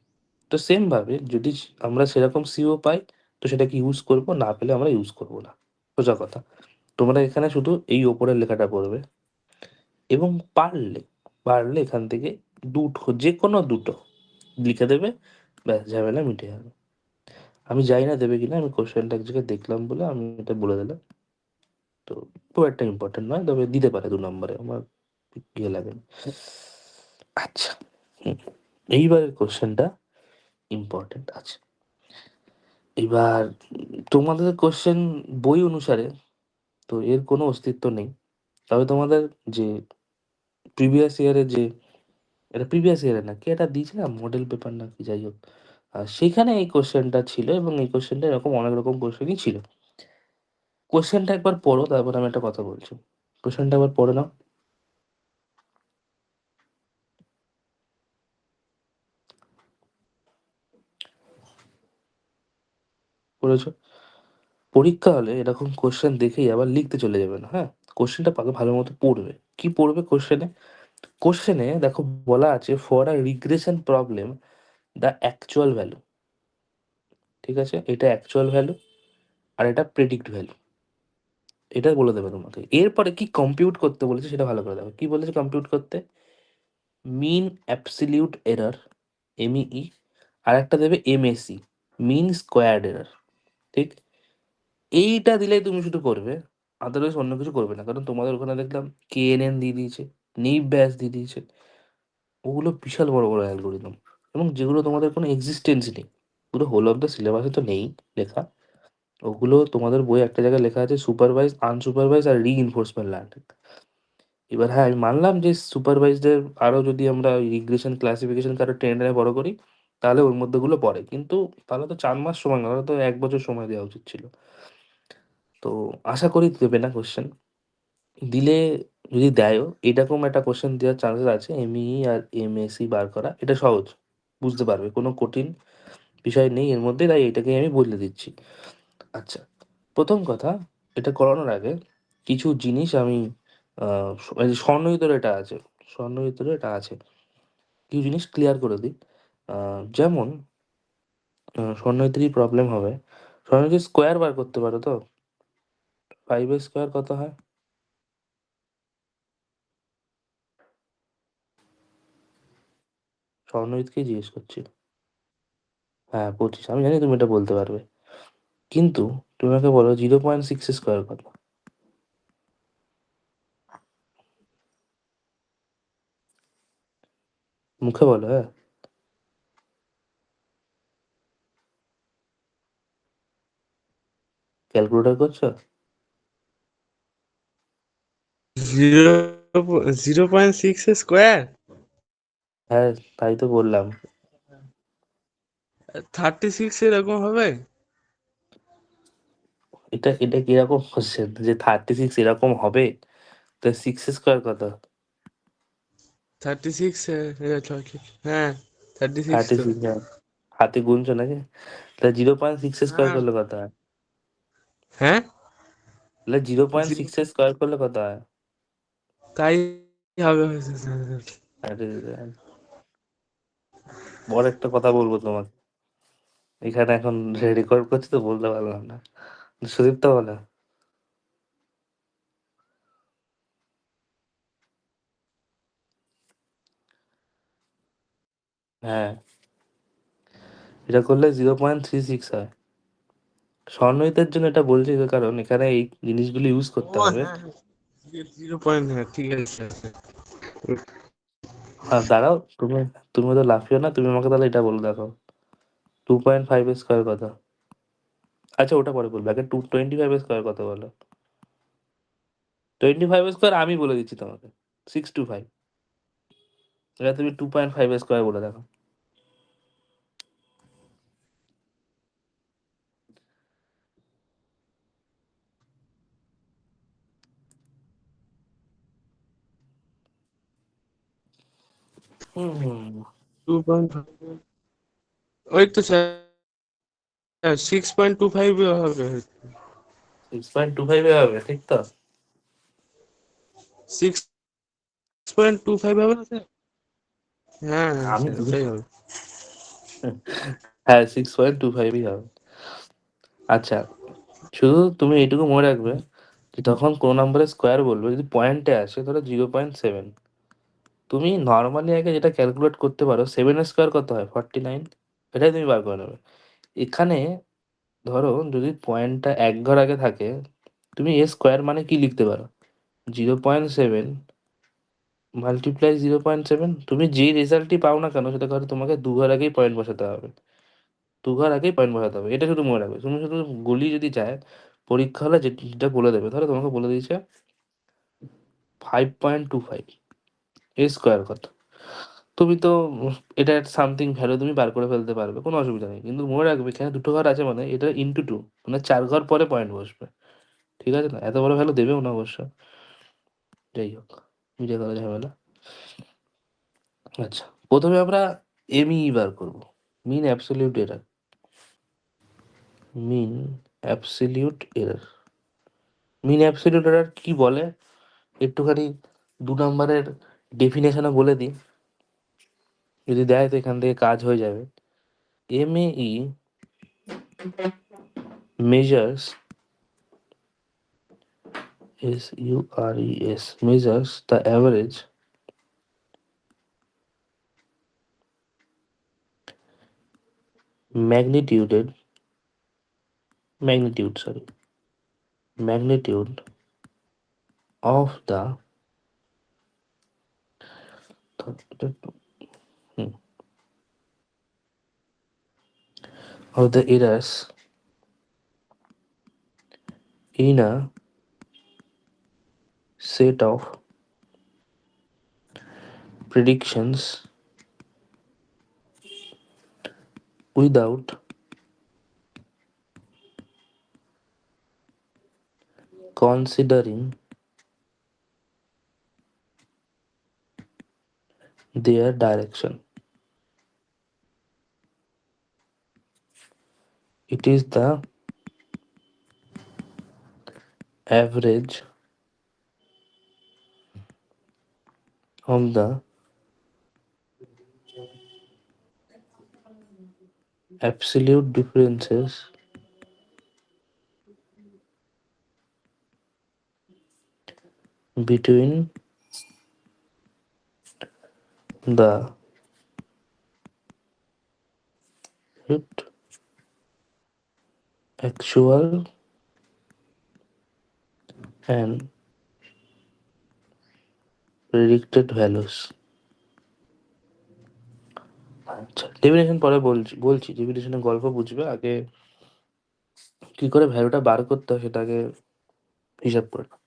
তো সেম ভাবে যদি আমরা সেরকম সিও পাই তো সেটাকে ইউজ করব, না পেলে আমরা ইউজ করব না। সোজা কথা। তোমরা এখানে শুধু এই ওপরের লেখাটা পড়বে এবং পারলে পারলে এখান থেকে দুটো, যে কোনো দুটো লিখে দেবে, ব্যাস ঝামেলা মিটে যাবে। আমি জানি না দেবে কিনা, আমি কোশ্চেনটা এক জায়গায় দেখলাম বলে আমি এটা বলে দিলাম। তো খুব একটা ইম্পর্টেন্ট নয়, তবে দিতে পারে 2 নম্বরে, আমার ইয়ে লাগে না। আচ্ছা, এইবারের কোশ্চেনটা ইম্পর্টেন্ট আছে। এবার তোমাদের কোশ্চেন বই অনুসারে তো এর কোনো অস্তিত্ব নেই। তবে তোমাদের যে প্রিভিয়াস ইয়ারের যে, এটা প্রিভিয়াস ইয়ারে না, কি এটা দিয়েছে না মডেল পেপার না কি, যাই হোক, সেখানে এই কোশ্চেনটা ছিল এবং এই কোশ্চেনটা এরকম অনেক রকম কোশ্চেনই ছিল। কোশ্চেনটা একবার পড়ো, তারপর আমি একটা কথা বলছি। কোশ্চেনটা একবার পড়ে নাও। পড়েছো? পরীক্ষা হলে এরকম কোশ্চেন দেখেই আবার লিখতে চলে যাবে না, হ্যাঁ? কোশ্চেনটা পাকে ভালো মতো পড়বে। কি পড়বে কোশ্চেনে? কোশ্চেনে দেখো বলা আছে for a regression problem the actual value. ঠিক আছে, এটা অ্যাকচুয়াল ভ্যালু আর এটা প্রেডিক্ট ভ্যালু। এটা বলে দেবে তোমাকে। এরপরে কি কম্পিউট করতে বলেছে সেটা ভালো করে দেখো। কি বলেছে কম্পিউট করতে? মিন অ্যাবসলিউট এরর, এমইই, আর একটা দেবে এমএসই, মিন স্কোয়ার্ড এরর। ঠিক, এইটা দিলেই তুমি শুধু করবে, আদারওয়াইজ অন্য কিছু করবে না। কারণ তোমাদের ওখানে দেখলাম কেএনএন দিয়ে দিয়েছে, নিপ ব্যাস দিয়ে দিয়েছে। ওগুলো বিশাল বড় বড় অ্যালগোরিদম এবং যেগুলো তোমাদের কোনো এক্সিস্টেন্স নেই। পুরো হোল অফ দ্য সিলেবাসে তো নেই লেখা। ওগুলো তোমাদের বই একটা জায়গায় লেখা আছে সুপারভাইজ, আনসুপারভাইজ আর রিইনফোর্সমেন্ট লার্নিং। এবার হ্যাঁ, আমি মানলাম যে সুপারভাইজদের আরও যদি আমরা রিগ্রেশন ক্লাসিফিকেশনকে আরও টেনে টেনে বড় করি তাহলে ওর মধ্যে গুলো পড়ে, কিন্তু তাহলে তো 4 মাস সময় না, তাহলে তো 1 বছর সময় দেওয়া উচিত ছিল। তো আশা করি দেবে না কোশ্চেন। দিলে, যদি দেয়ও, এরকম একটা কোশ্চেন দেওয়ার চান্সেস আছে এমইই আর এমএসই বার করা। এটা সহজ, বুঝতে পারবে, কোনো কঠিন বিষয় নেই এর মধ্যে, তাই এটাকে আমি বলে দিচ্ছি। আচ্ছা, প্রথম কথা, এটা করানোর আগে কিছু জিনিস আমি এই যে স্বর্ণয়িতরে এটা আছে, স্বর্ণয়িতরে এটা আছে, কিছু জিনিস ক্লিয়ার করে দিই। যেমন স্বর্ণয়িত্রী প্রবলেম হবে, স্বর্ণয়িত্রী স্কোয়ার বার করতে পারো তো? 5 স্কোয়ার কত হয়? স্বর্ণয়িতকেই জিজ্ঞেস করছি। হ্যাঁ 25, আমি জানি তুমি এটা বলতে পারবে, কিন্তু তুমি আমাকে বলো 0.6 স্কোয়ার কত? মুখে বলো, হ্যাঁ। ক্যালকুলেটর করছো? 0.6 স্কোয়ার, হ্যাঁ, তাই তো বললাম। 36 এরকম হবে। এটা এটা কিরকম কোশ্চেন যে 36 এরকম হবে? তো 6 স্কোয়ার কত? 36, হ্যাঁ 36 থার্টি তো। সিক্স হাতে গুনছো নাকি? তাহলে 0.6 স্কোয়ার হ্যাঁ করলে কত হয়? হ্যাঁ, তাহলে zero point zero, six square করলে কত হয়? তাই হবে। আরে, বড় একটা কথা বলবো তোমাকে, এখানে এখন রেকর্ড করছি তো বলতে পারলাম না। সুদীপ্তা বলে, হ্যাঁ, এটা করলে 0.36 হয়। স্বর্ণহিতের জন্য এটা বলছি তো, কারণ এখানে এই জিনিসগুলো ইউজ ও করতে হবে। হ্যাঁ, 0 পয়েন্ট, হ্যাঁ ঠিক আছে। আর দাঁড়াও, তুমি তুমি তো লাফিও না, তুমি আমাকে তাহলে এটা বলে দেখো 2.5 স্কোয়ার কত? আচ্ছা ওটা পরে বলবো, আগে 25 স্কোয়ার কত বলো? 25 স্কোয়ার আমি বলে দিচ্ছি তোমাকে, 625। এটা তুমি 2.5 স্কোয়ার বলে দেখো। হুম, 2.5, ওই তো স্যার 6.25 হবে। 6.25 হবে, ঠিক তো? 6.25 হবে না স্যার? হ্যাঁ হ্যাঁ আমি স্যার জিজ্ঞেস ওটাই করছি। হবে। হ্যাঁ, 6.25ই হবে। আচ্ছা, শুধু তুমি এইটুকু মনে রাখবে যে তখন কোন নম্বরের স্কোয়ার বলবে যদি পয়েন্টে আসে, ধরো 0.7, তুমি নর্মালি আগে যেটা ক্যালকুলেট করতে পারো, 7 স্কোয়ার কত হয়, 49, এটাই তুমি বার করে নেবে। এখানে ধরো যদি পয়েন্টটা এক ঘর আগে থাকে, তুমি এ স্কোয়ার মানে কি লিখতে পারো, 0.7 মাল্টিপ্লাই 0.7। তুমি যেই রেজাল্টই পাও না কেন সেটা ধরো তোমাকে দু ঘর আগেই পয়েন্ট বসাতে হবে, দু ঘর আগেই পয়েন্ট বসাতে হবে, এটা শুধু মনে রাখবে। তুমি শুধু গুলি যদি যায় পরীক্ষা হলে যেটা বলে দেবে, ধরো তোমাকে বলে দিয়েছে 5.25, এ স্কোয়ার কত, তুমি তো এটা সামথিং ভ্যালু তুমি বার করে ফেলতে পারবে, কোনো অসুবিধা নেই। কিন্তু মনে রাখবে এখানে দুটো ঘর আছে মানে এটা ইন্টু টু, মানে 4 ঘর পরে পয়েন্ট বসবে, ঠিক আছে না? এত বড় ভ্যালু দেবেও না অবশ্য। যাই হোক, মিটে গেল ঝামেলা। আচ্ছা, প্রথমে আমরা এমই বার করব, mean absolute error. Mean absolute error, mean absolute error কি বলে একটুখানি 2 নম্বরের ডেফিনেশনে বলে দিই, যদি দেয় তো এখান থেকে কাজ হয়ে যাবে। এমএই measures, SURES, measures the average magnitude, magnitude of the hmm, of the errors in a set of predictions without considering their direction. It is the average of the absolute differences between the actual and predicted values. আচ্ছা, definition পরে বলছি ডেফিনেশনের গল্প বুঝবে আগে, কি করে ভ্যালুটা বার করতে হয় সেটা আগে হিসাব করে নাও।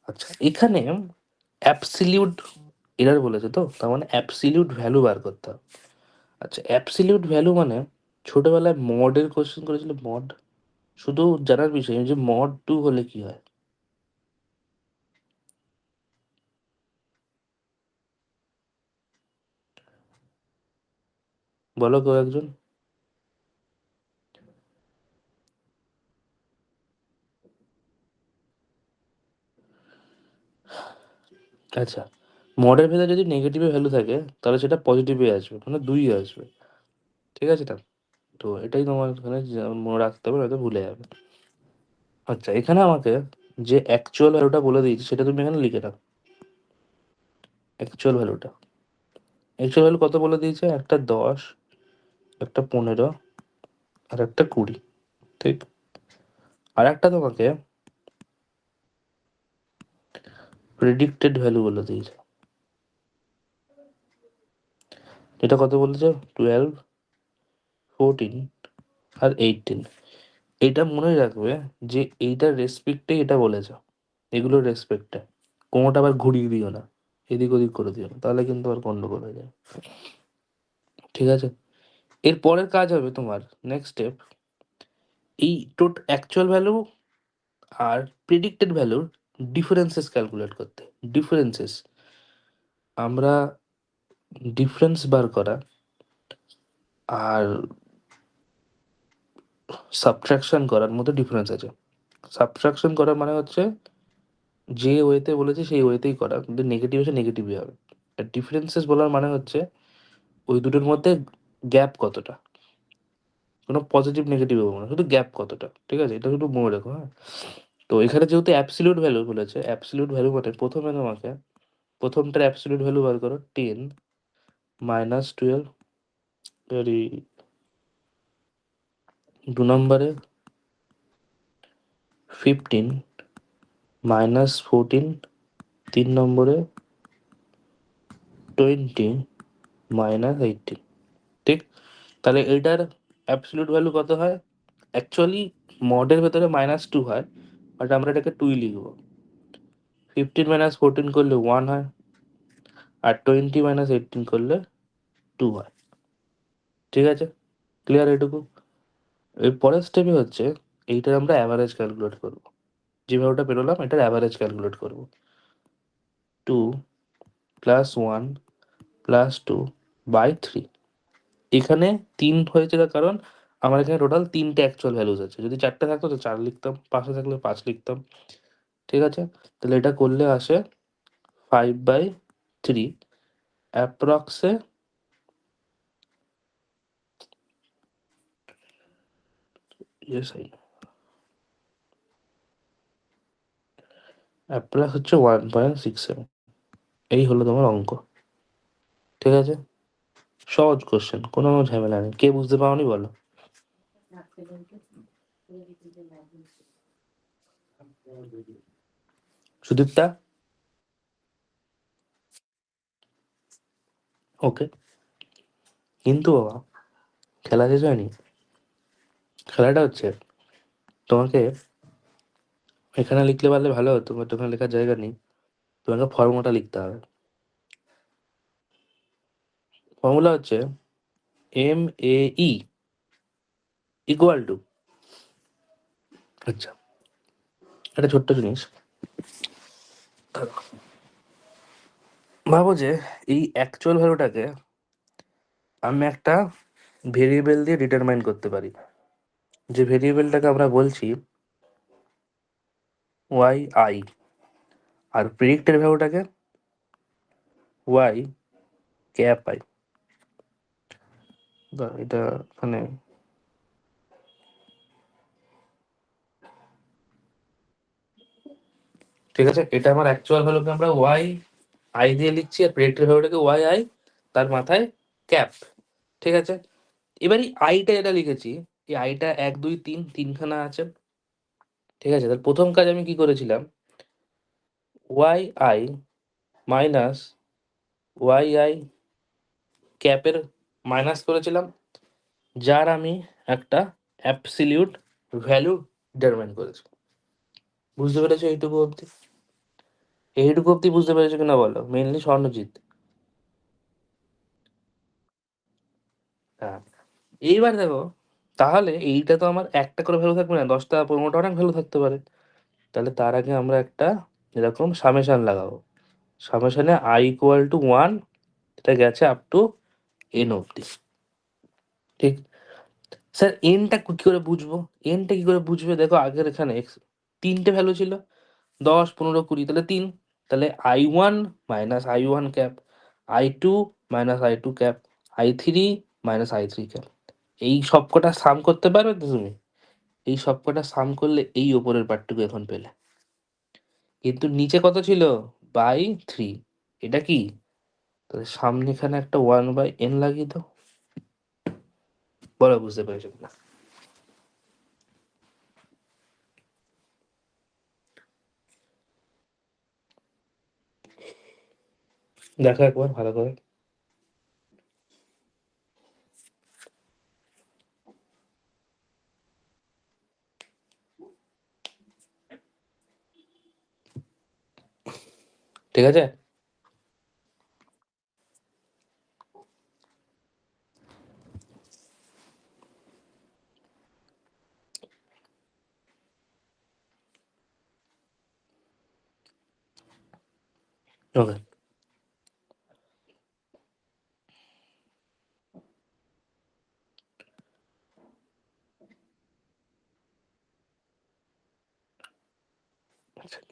আচ্ছা, এখানে অ্যাবসলিউট এরার বলেছে, তো তার মানে অ্যাবসলিউট ভ্যালু বার করতে হবে। আচ্ছা, অ্যাবসলিউট ভ্যালু মানে ছোটবেলায় মডের কোশ্চেন করেছিল, মড, শুধু জানার বিষয় যে মড টু হলে কি হয়, বলো কেউ একজন। আচ্ছা, মডের ভেতরে যদি নেগেটিভ ভ্যালু থাকে তাহলে সেটা পজিটিভে আসবে, মানে দুই আসবে, ঠিক আছে না? তো এটাই তোমার এখানে মনে রাখতে হবে, নয়তো ভুলে যাবে। আচ্ছা, এখানে আমাকে যে অ্যাকচুয়াল ভ্যালুটা বলে দিয়েছি সেটা তুমি এখানে লিখে রাখো। অ্যাকচুয়াল ভ্যালুটা, অ্যাকচুয়াল ভ্যালু কত বলে দিয়েছে, একটা 10, একটা 15, আর একটা 20, ঠিক? আর একটা তোমাকে প্রেডিক্টেড ভ্যালু বলে দিয়েছে, এটা কত বলেছে, 12, 14 আর 18। এটা মনে রাখবে যে এইটার রেসপেক্টে এটা বলেছে, এগুলোর রেসপেক্টে, কোনোটা আবার ঘুরিয়ে দিও না। এদিক ওদিক করে দিও না, তাহলে কিন্তু আর গন্ডগোল হয়ে যায়। ঠিক আছে, এর পরের কাজ হবে তোমার নেক্সট স্টেপ, এই অ্যাকচুয়াল ভ্যালু আর প্রেডিক্টেড ভ্যালুর ডিফারেন্সেস ক্যালকুলেট করতে। ডিফারেন্সেস, আমরা ডিফারেন্স বার করা আর সাবট্রাকশন করার মধ্যে ডিফারেন্স আছে। সাবট্রাকশন করা মানে হচ্ছে যে ওয়েতে বলেছে সেই ওয়েতেই করা, কিন্তু নেগেটিভ এসে নেগেটিভই হবে। আর ডিফারেন্সেস বলার মানে হচ্ছে ওই দুটোর মধ্যে গ্যাপ কতটা, কোনো পজিটিভ নেগেটিভ হবে না, শুধু গ্যাপ কতটা। ঠিক আছে, এটা শুধু মনে রেখো, হ্যাঁ। তো এখানে যেহেতু অ্যাবসলিউট ভ্যালু বলেছে, অ্যাবসলিউট ভ্যালু মানে প্রথমে তোমাকে প্রথমটার অ্যাবসলিউট ভ্যালু বার করো, 10 মাইনাস 12, এরই 2 নম্বরে 15 মাইনাস 14, 3 নম্বরে 20 মাইনাস 18। ঠিক, তাহলে এটার অ্যাবসলিউট ভ্যালু কত হয়? অ্যাকচুয়ালি মডের ভেতরে -2 হয়, বাট আমরা এটাকে 2 লিখবো। 15 - 14 করলে 1 হয়, আর 20 - 18 করলে 2 হয়। ঠিক আছে, ক্লিয়ার এটুকু? এর পরের স্টেপে হচ্ছে এইটার আমরা অ্যাভারেজ ক্যালকুলেট করব। যেভাবে ওটা বেরোলাম এটার অ্যাভারেজ ক্যালকুলেট করব। 2 + 1 + 2 বাই 3। এখানে 3 হয়েছে তার কারণ আমার এখানে টোটাল 3টে অ্যাকচুয়াল ভ্যালুজ আছে। যদি 4টে থাকতো তো 4 লিখতাম, 5 থাকলে 5 লিখতাম। ঠিক আছে, তাহলে এটা করলে আসে 5/3 অ্যাপ্রক্সে অ্যাপ্রক্স হচ্ছে 1.67। এই হলো তোমার অঙ্ক। ঠিক আছে, সহজ কোশ্চেন, কোনো ঝামেলা নেই। কে বুঝতে পারোনি বলো? সুদীপ্তা? ওকে, কিন্তু বাবা খেলা শেষ হয়নি। খেলাটা হচ্ছে তোমাকে এখানে লিখলে পারলে ভালো হতো, বাট ওখানে লেখার জায়গা নেই। তোমাকে ফর্মুলাটা লিখতে হবে। ফর্মুলা হচ্ছে MAE ইকুয়াল টু, আচ্ছা একটা ছোট্ট জিনিস ভাবো যে এই অ্যাকচুয়াল ভ্যালুটাকে আমি একটা ভেরিয়েবল দিয়ে ডিটারমাইন করতে পারি। যে ভেরিয়েবলটাকে আমরা বলছি YI, আর প্রেডিক্টেড ভ্যালুটাকে Y∩I। এটা মানে ঠিক আছে, এটা আমার অ্যাকচুয়াল ভ্যালুকে আমরা YI দিয়ে লিখছি, আর প্রেডিক্টেড ভ্যালুটাকে YI, তার মাথায় ক্যাপ। ঠিক আছে, এবার এই আইটা যেটা লিখেছি, এই আইটা 1 2 3 তিনখানা আছে। ঠিক আছে, তাহলে প্রথম কাজ আমি কি করেছিলাম, YI মাইনাস YI ক্যাপের মাইনাস করেছিলাম, যার আমি একটা অ্যাবসলিউট ভ্যালু ডিটারমাইন করেছি। বুঝতে পেরেছো এইটুকু অবধি? এইটুকু অবধি বুঝতে পেরেছো কিনা বলো, মেইনলি স্বর্ণজিৎ? হ্যাঁ, এইবার দেখো, তাহলে এইটা তো আমার একটা করে ভ্যালু থাকবে না, 10টা 15টা অনেক ভ্যালু থাকতে পারে। তাহলে তার আগে আমরা একটা এরকম সামেশন লাগাবো। সামেশনে I = 1, এটা গেছে আপ টু n অবধি। ঠিক, স্যার এনটা কি করে বুঝবো? এনটা কি করে বুঝবে? দেখো আগের এখানে তিনটে ভ্যালু ছিল, 10 15 20, তাহলে 3। তাহলে I1 minus I1 cap, I2 minus I2 cap, I3 minus I3 cap. এই সবকটা সাম করতে পারবে তো তুমি? এই সবকটা সাম করলে এই ওপরের পার্টটুকু এখন পেলে। কিন্তু নিচে কত ছিল? বাই 3। এটা কি? তাহলে সামনে এখানে একটা 1/n লাগিয়ে দাও। বলো বুঝতে পেরেছো কিনা? দেখো একবার ভালো করে। ঠিক আছে, ওকে,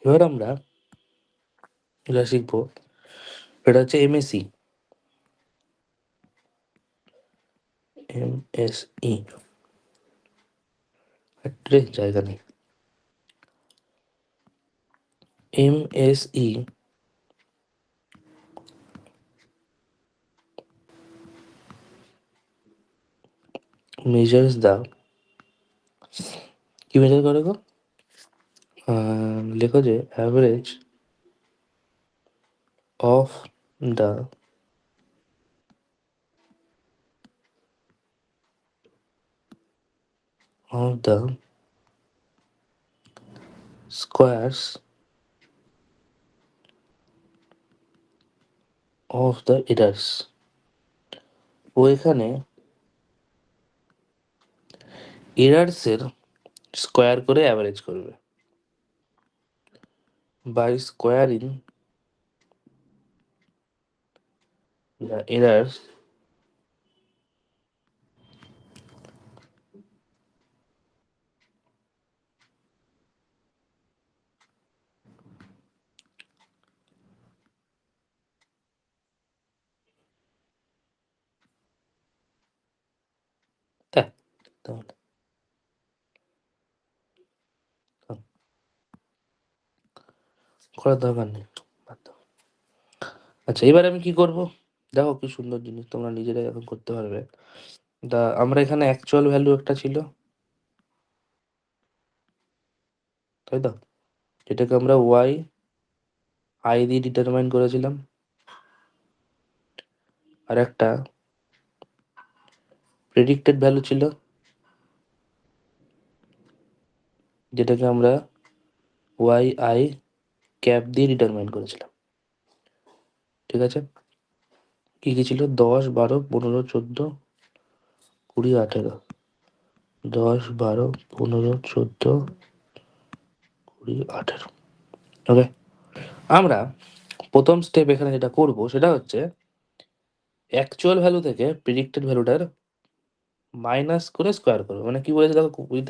এবার আমরা যেটা শিখবো সেটা হচ্ছে এমএসই। এমএসই জায়গা নেই। এমএসই measures the, কি মেজার করে গো? লেখো যে average of the squares of the errors. ও এখানে এরার্সের স্কোয়ার করে অ্যাভারেজ করবে বাই স্কোয়ারিং দ্য এরার্স তাহলে করার দরকার নেই, বাদ দাও। আচ্ছা, এবার আমি কি করব? দেখো কি সুন্দর জিনিস, তোমরা নিজেরাই এখন করতে পারবে। আমরা এখানে অ্যাকচুয়াল ভ্যালু একটা ছিল, তাই তো, যেটাকে আমরা ওয়াই আই দিয়ে ডিটারমাইন করেছিলাম। আর একটা প্রেডিক্টেড ভ্যালু ছিল, যেটাকে আমরা ওয়াই আই ক্যাপ দিয়ে ডিটারমাইন করেছিলাম। ঠিক আছে, কি কি ছিল? 10, 12, 15, 14, 20, 18। 10, 12, 15, 14, 20, 18। ওকে, আমরা প্রথম স্টেপ এখানে যেটা করব সেটা হচ্ছে অ্যাকচুয়াল ভ্যালু থেকে প্রেডিক্টেড ভ্যালুটার মাইনাস করে স্কোয়ার করবো। মানে কি বলেছে দেখো, with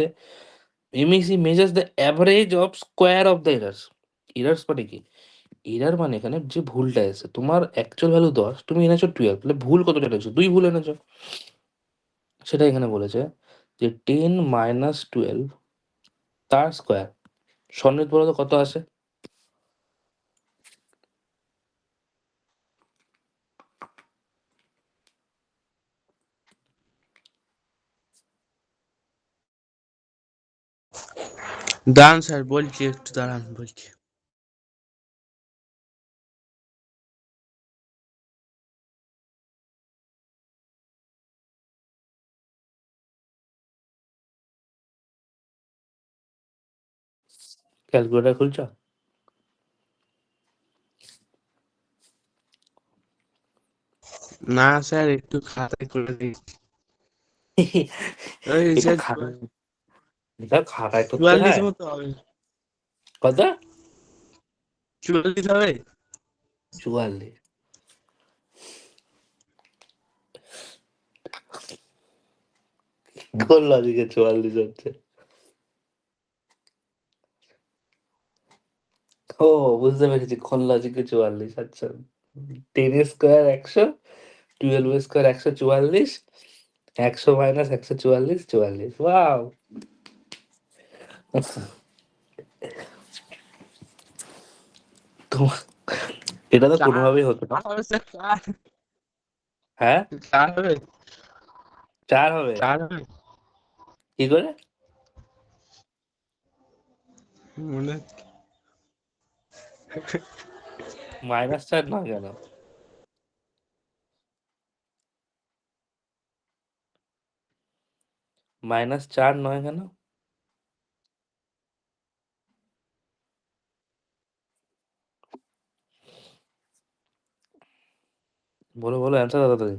MEC measures the average of square of the errors. Errors মানে কি? এরার মানে এখানে যে ভুলটা এসে, তোমার অ্যাকচুয়াল ভ্যালু 10, তুমি এনেছো 12, তাহলে ভুল কতটা এনেছো? 2 ভুল এনেছো। সেটা এখানে বলেছে যে 10 মাইনাস 12 তার স্কোয়ার সন্নিহিত বলতো কত আসে? দাঁড়ান স্যার, বলছি, একটু দাঁড়ান, বলছি। ক্যালকুলেটার খুলছো? না স্যার, একটু খাতায় করে দিই। ওই এটা স্যার খাতা, এটা খাতায় করতে 44 হয়। মতো হবে। কত? 44 হবে। 44? কোন লজিকে 44 হচ্ছে? ও, বুঝতে পেরেছি, কোন লজিকে 44। আচ্ছা, 10 স্কোয়ার 100, 12 স্কোয়ার 144, 100 মাইনাস 144, 44। ওয়াও! তোমার এটা তো চার কোনোভাবেই হতো না। চার হবে স্যার, চার। হ্যাঁ, চার হবে। 4 হবে? চার হবে কি করে? মনে -4 নয় কেন? -4 নয় কেন? বলো বলো, অ্যান্সার তাড়াতাড়ি।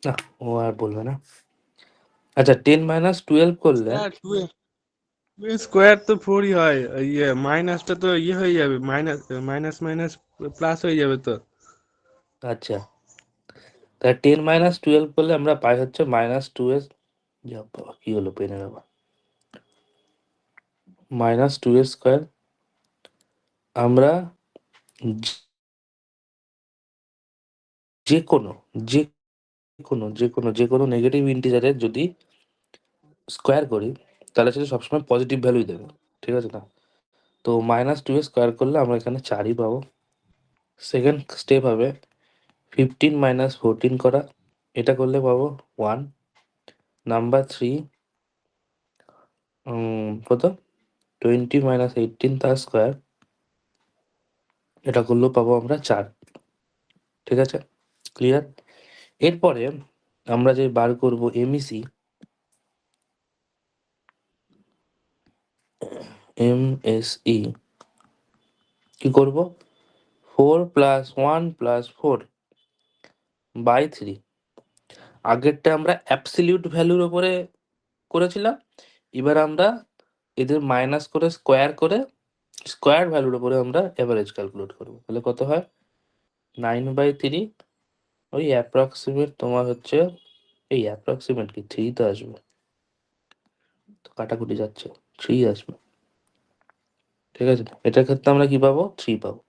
না, ও আর বলবে না। আচ্ছা, 10 - 12 করলে স্যার টু স্কোয়ার তো 4ই হয়, ইয়ে মাইনাসটা তো ইয়ে হয়ে যাবে, মাইনাস মাইনাস মাইনাস প্লাস হয়ে যাবে তো। আচ্ছা, তা 10 - 12 করলে আমরা পাই হচ্ছে -2s। যা বাবা, কি হলো পেনের আবার? -2s²। আমরা যে যে কোনো যে যে কোনো নেগেটিভ ইন্টিজারের যদি স্কোয়ার করি, তাহলে সেটা সবসময় পজিটিভ ভ্যালুই দেবে। ঠিক আছে না? তো -2s² করলে আমরা এখানে 4ই পাবো। সেকেন্ড স্টেপ হবে 15 - 14 করা। এটা করলে পাবো 1। নাম্বার 3, কত, 20 - 18 তার স্কোয়ার। এটা করলেও পাবো আমরা 4। ঠিক আছে, ক্লিয়ার? এরপরে আমরা যে বার করব এমইসি, এমএসই কি করব? 4 + 1 + 4/3। আগেরটা আমরা অ্যাবসলিউট ভ্যালুর ওপরে করেছিলাম, এবার আমরা এদের মাইনাস করে স্কোয়ার করে স্কোয়ার ভ্যালুর উপরে আমরা এভারেজ ক্যালকুলেট করবো। তাহলে কত হয়? 9/3। ওই অ্যাপ্রক্সিমেট তোমার হচ্ছে, এই অ্যাপ্রক্সিমেট কি 3 তো আসবে, তো কাটাকুটি যাচ্ছে, 3 আসবে। ঠিক আছে, এটার ক্ষেত্রে আমরা কি পাবো? 3 পাবো।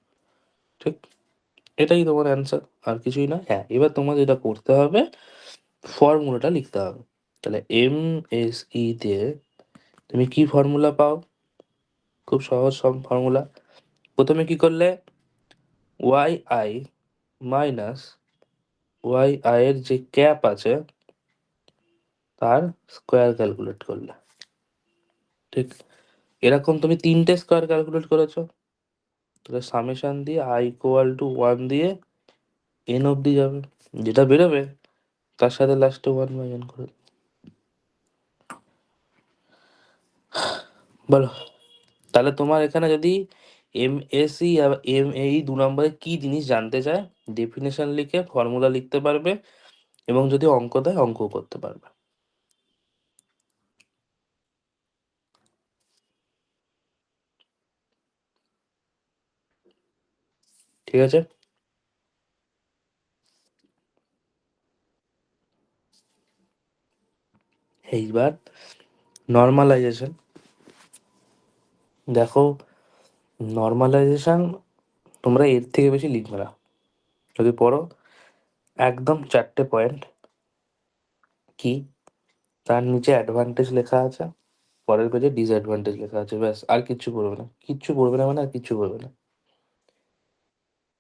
ঠিক, এটাই তোমার অ্যান্সার, আর কিছুই না। হ্যাঁ, এবার তোমার যেটা করতে হবে, ফর্মুলাটা লিখতে হবে। তাহলে এমএসই দিয়ে তুমি কি ফর্মুলা পাও? খুব সহজ সব ফর্মুলা। প্রথমে কি করলে? Y I minus Y I এর যে ক্যাপ আছে তার স্কোয়ার ক্যালকুলেট করলে। ঠিক, এরকম তুমি 3টে স্কোয়ার ক্যালকুলেট করেছো, তাহলে সামেশন দিয়ে i = 1 দিয়ে n অব্দি যাবে, যেটা বেরোবে তার সাথে লাস্টে 1/n করে দেবে। বলো, তাহলে তোমার এখানে যদি এমএসি আর এমএই 2 নম্বরে কি জিনিস জানতে চায়, ডেফিনেশন লিখে ফর্মুলা লিখতে পারবে, এবং যদি অঙ্ক দেয় অঙ্কও করতে পারবে। ঠিক আছে, এইবার নর্মালাইজেশন দেখো। নর্মালাইজেশন তোমরা এর থেকে বেশি লিখবে না, যদি পড়ো একদম 4টে পয়েন্ট। কি? তার নিচে অ্যাডভান্টেজ লেখা আছে, পরের পেজে ডিসঅ্যাডভান্টেজ লেখা আছে, ব্যাস, আর কিচ্ছু পড়বে না। কিচ্ছু পড়বে না মানে আর কিচ্ছু পড়বে না।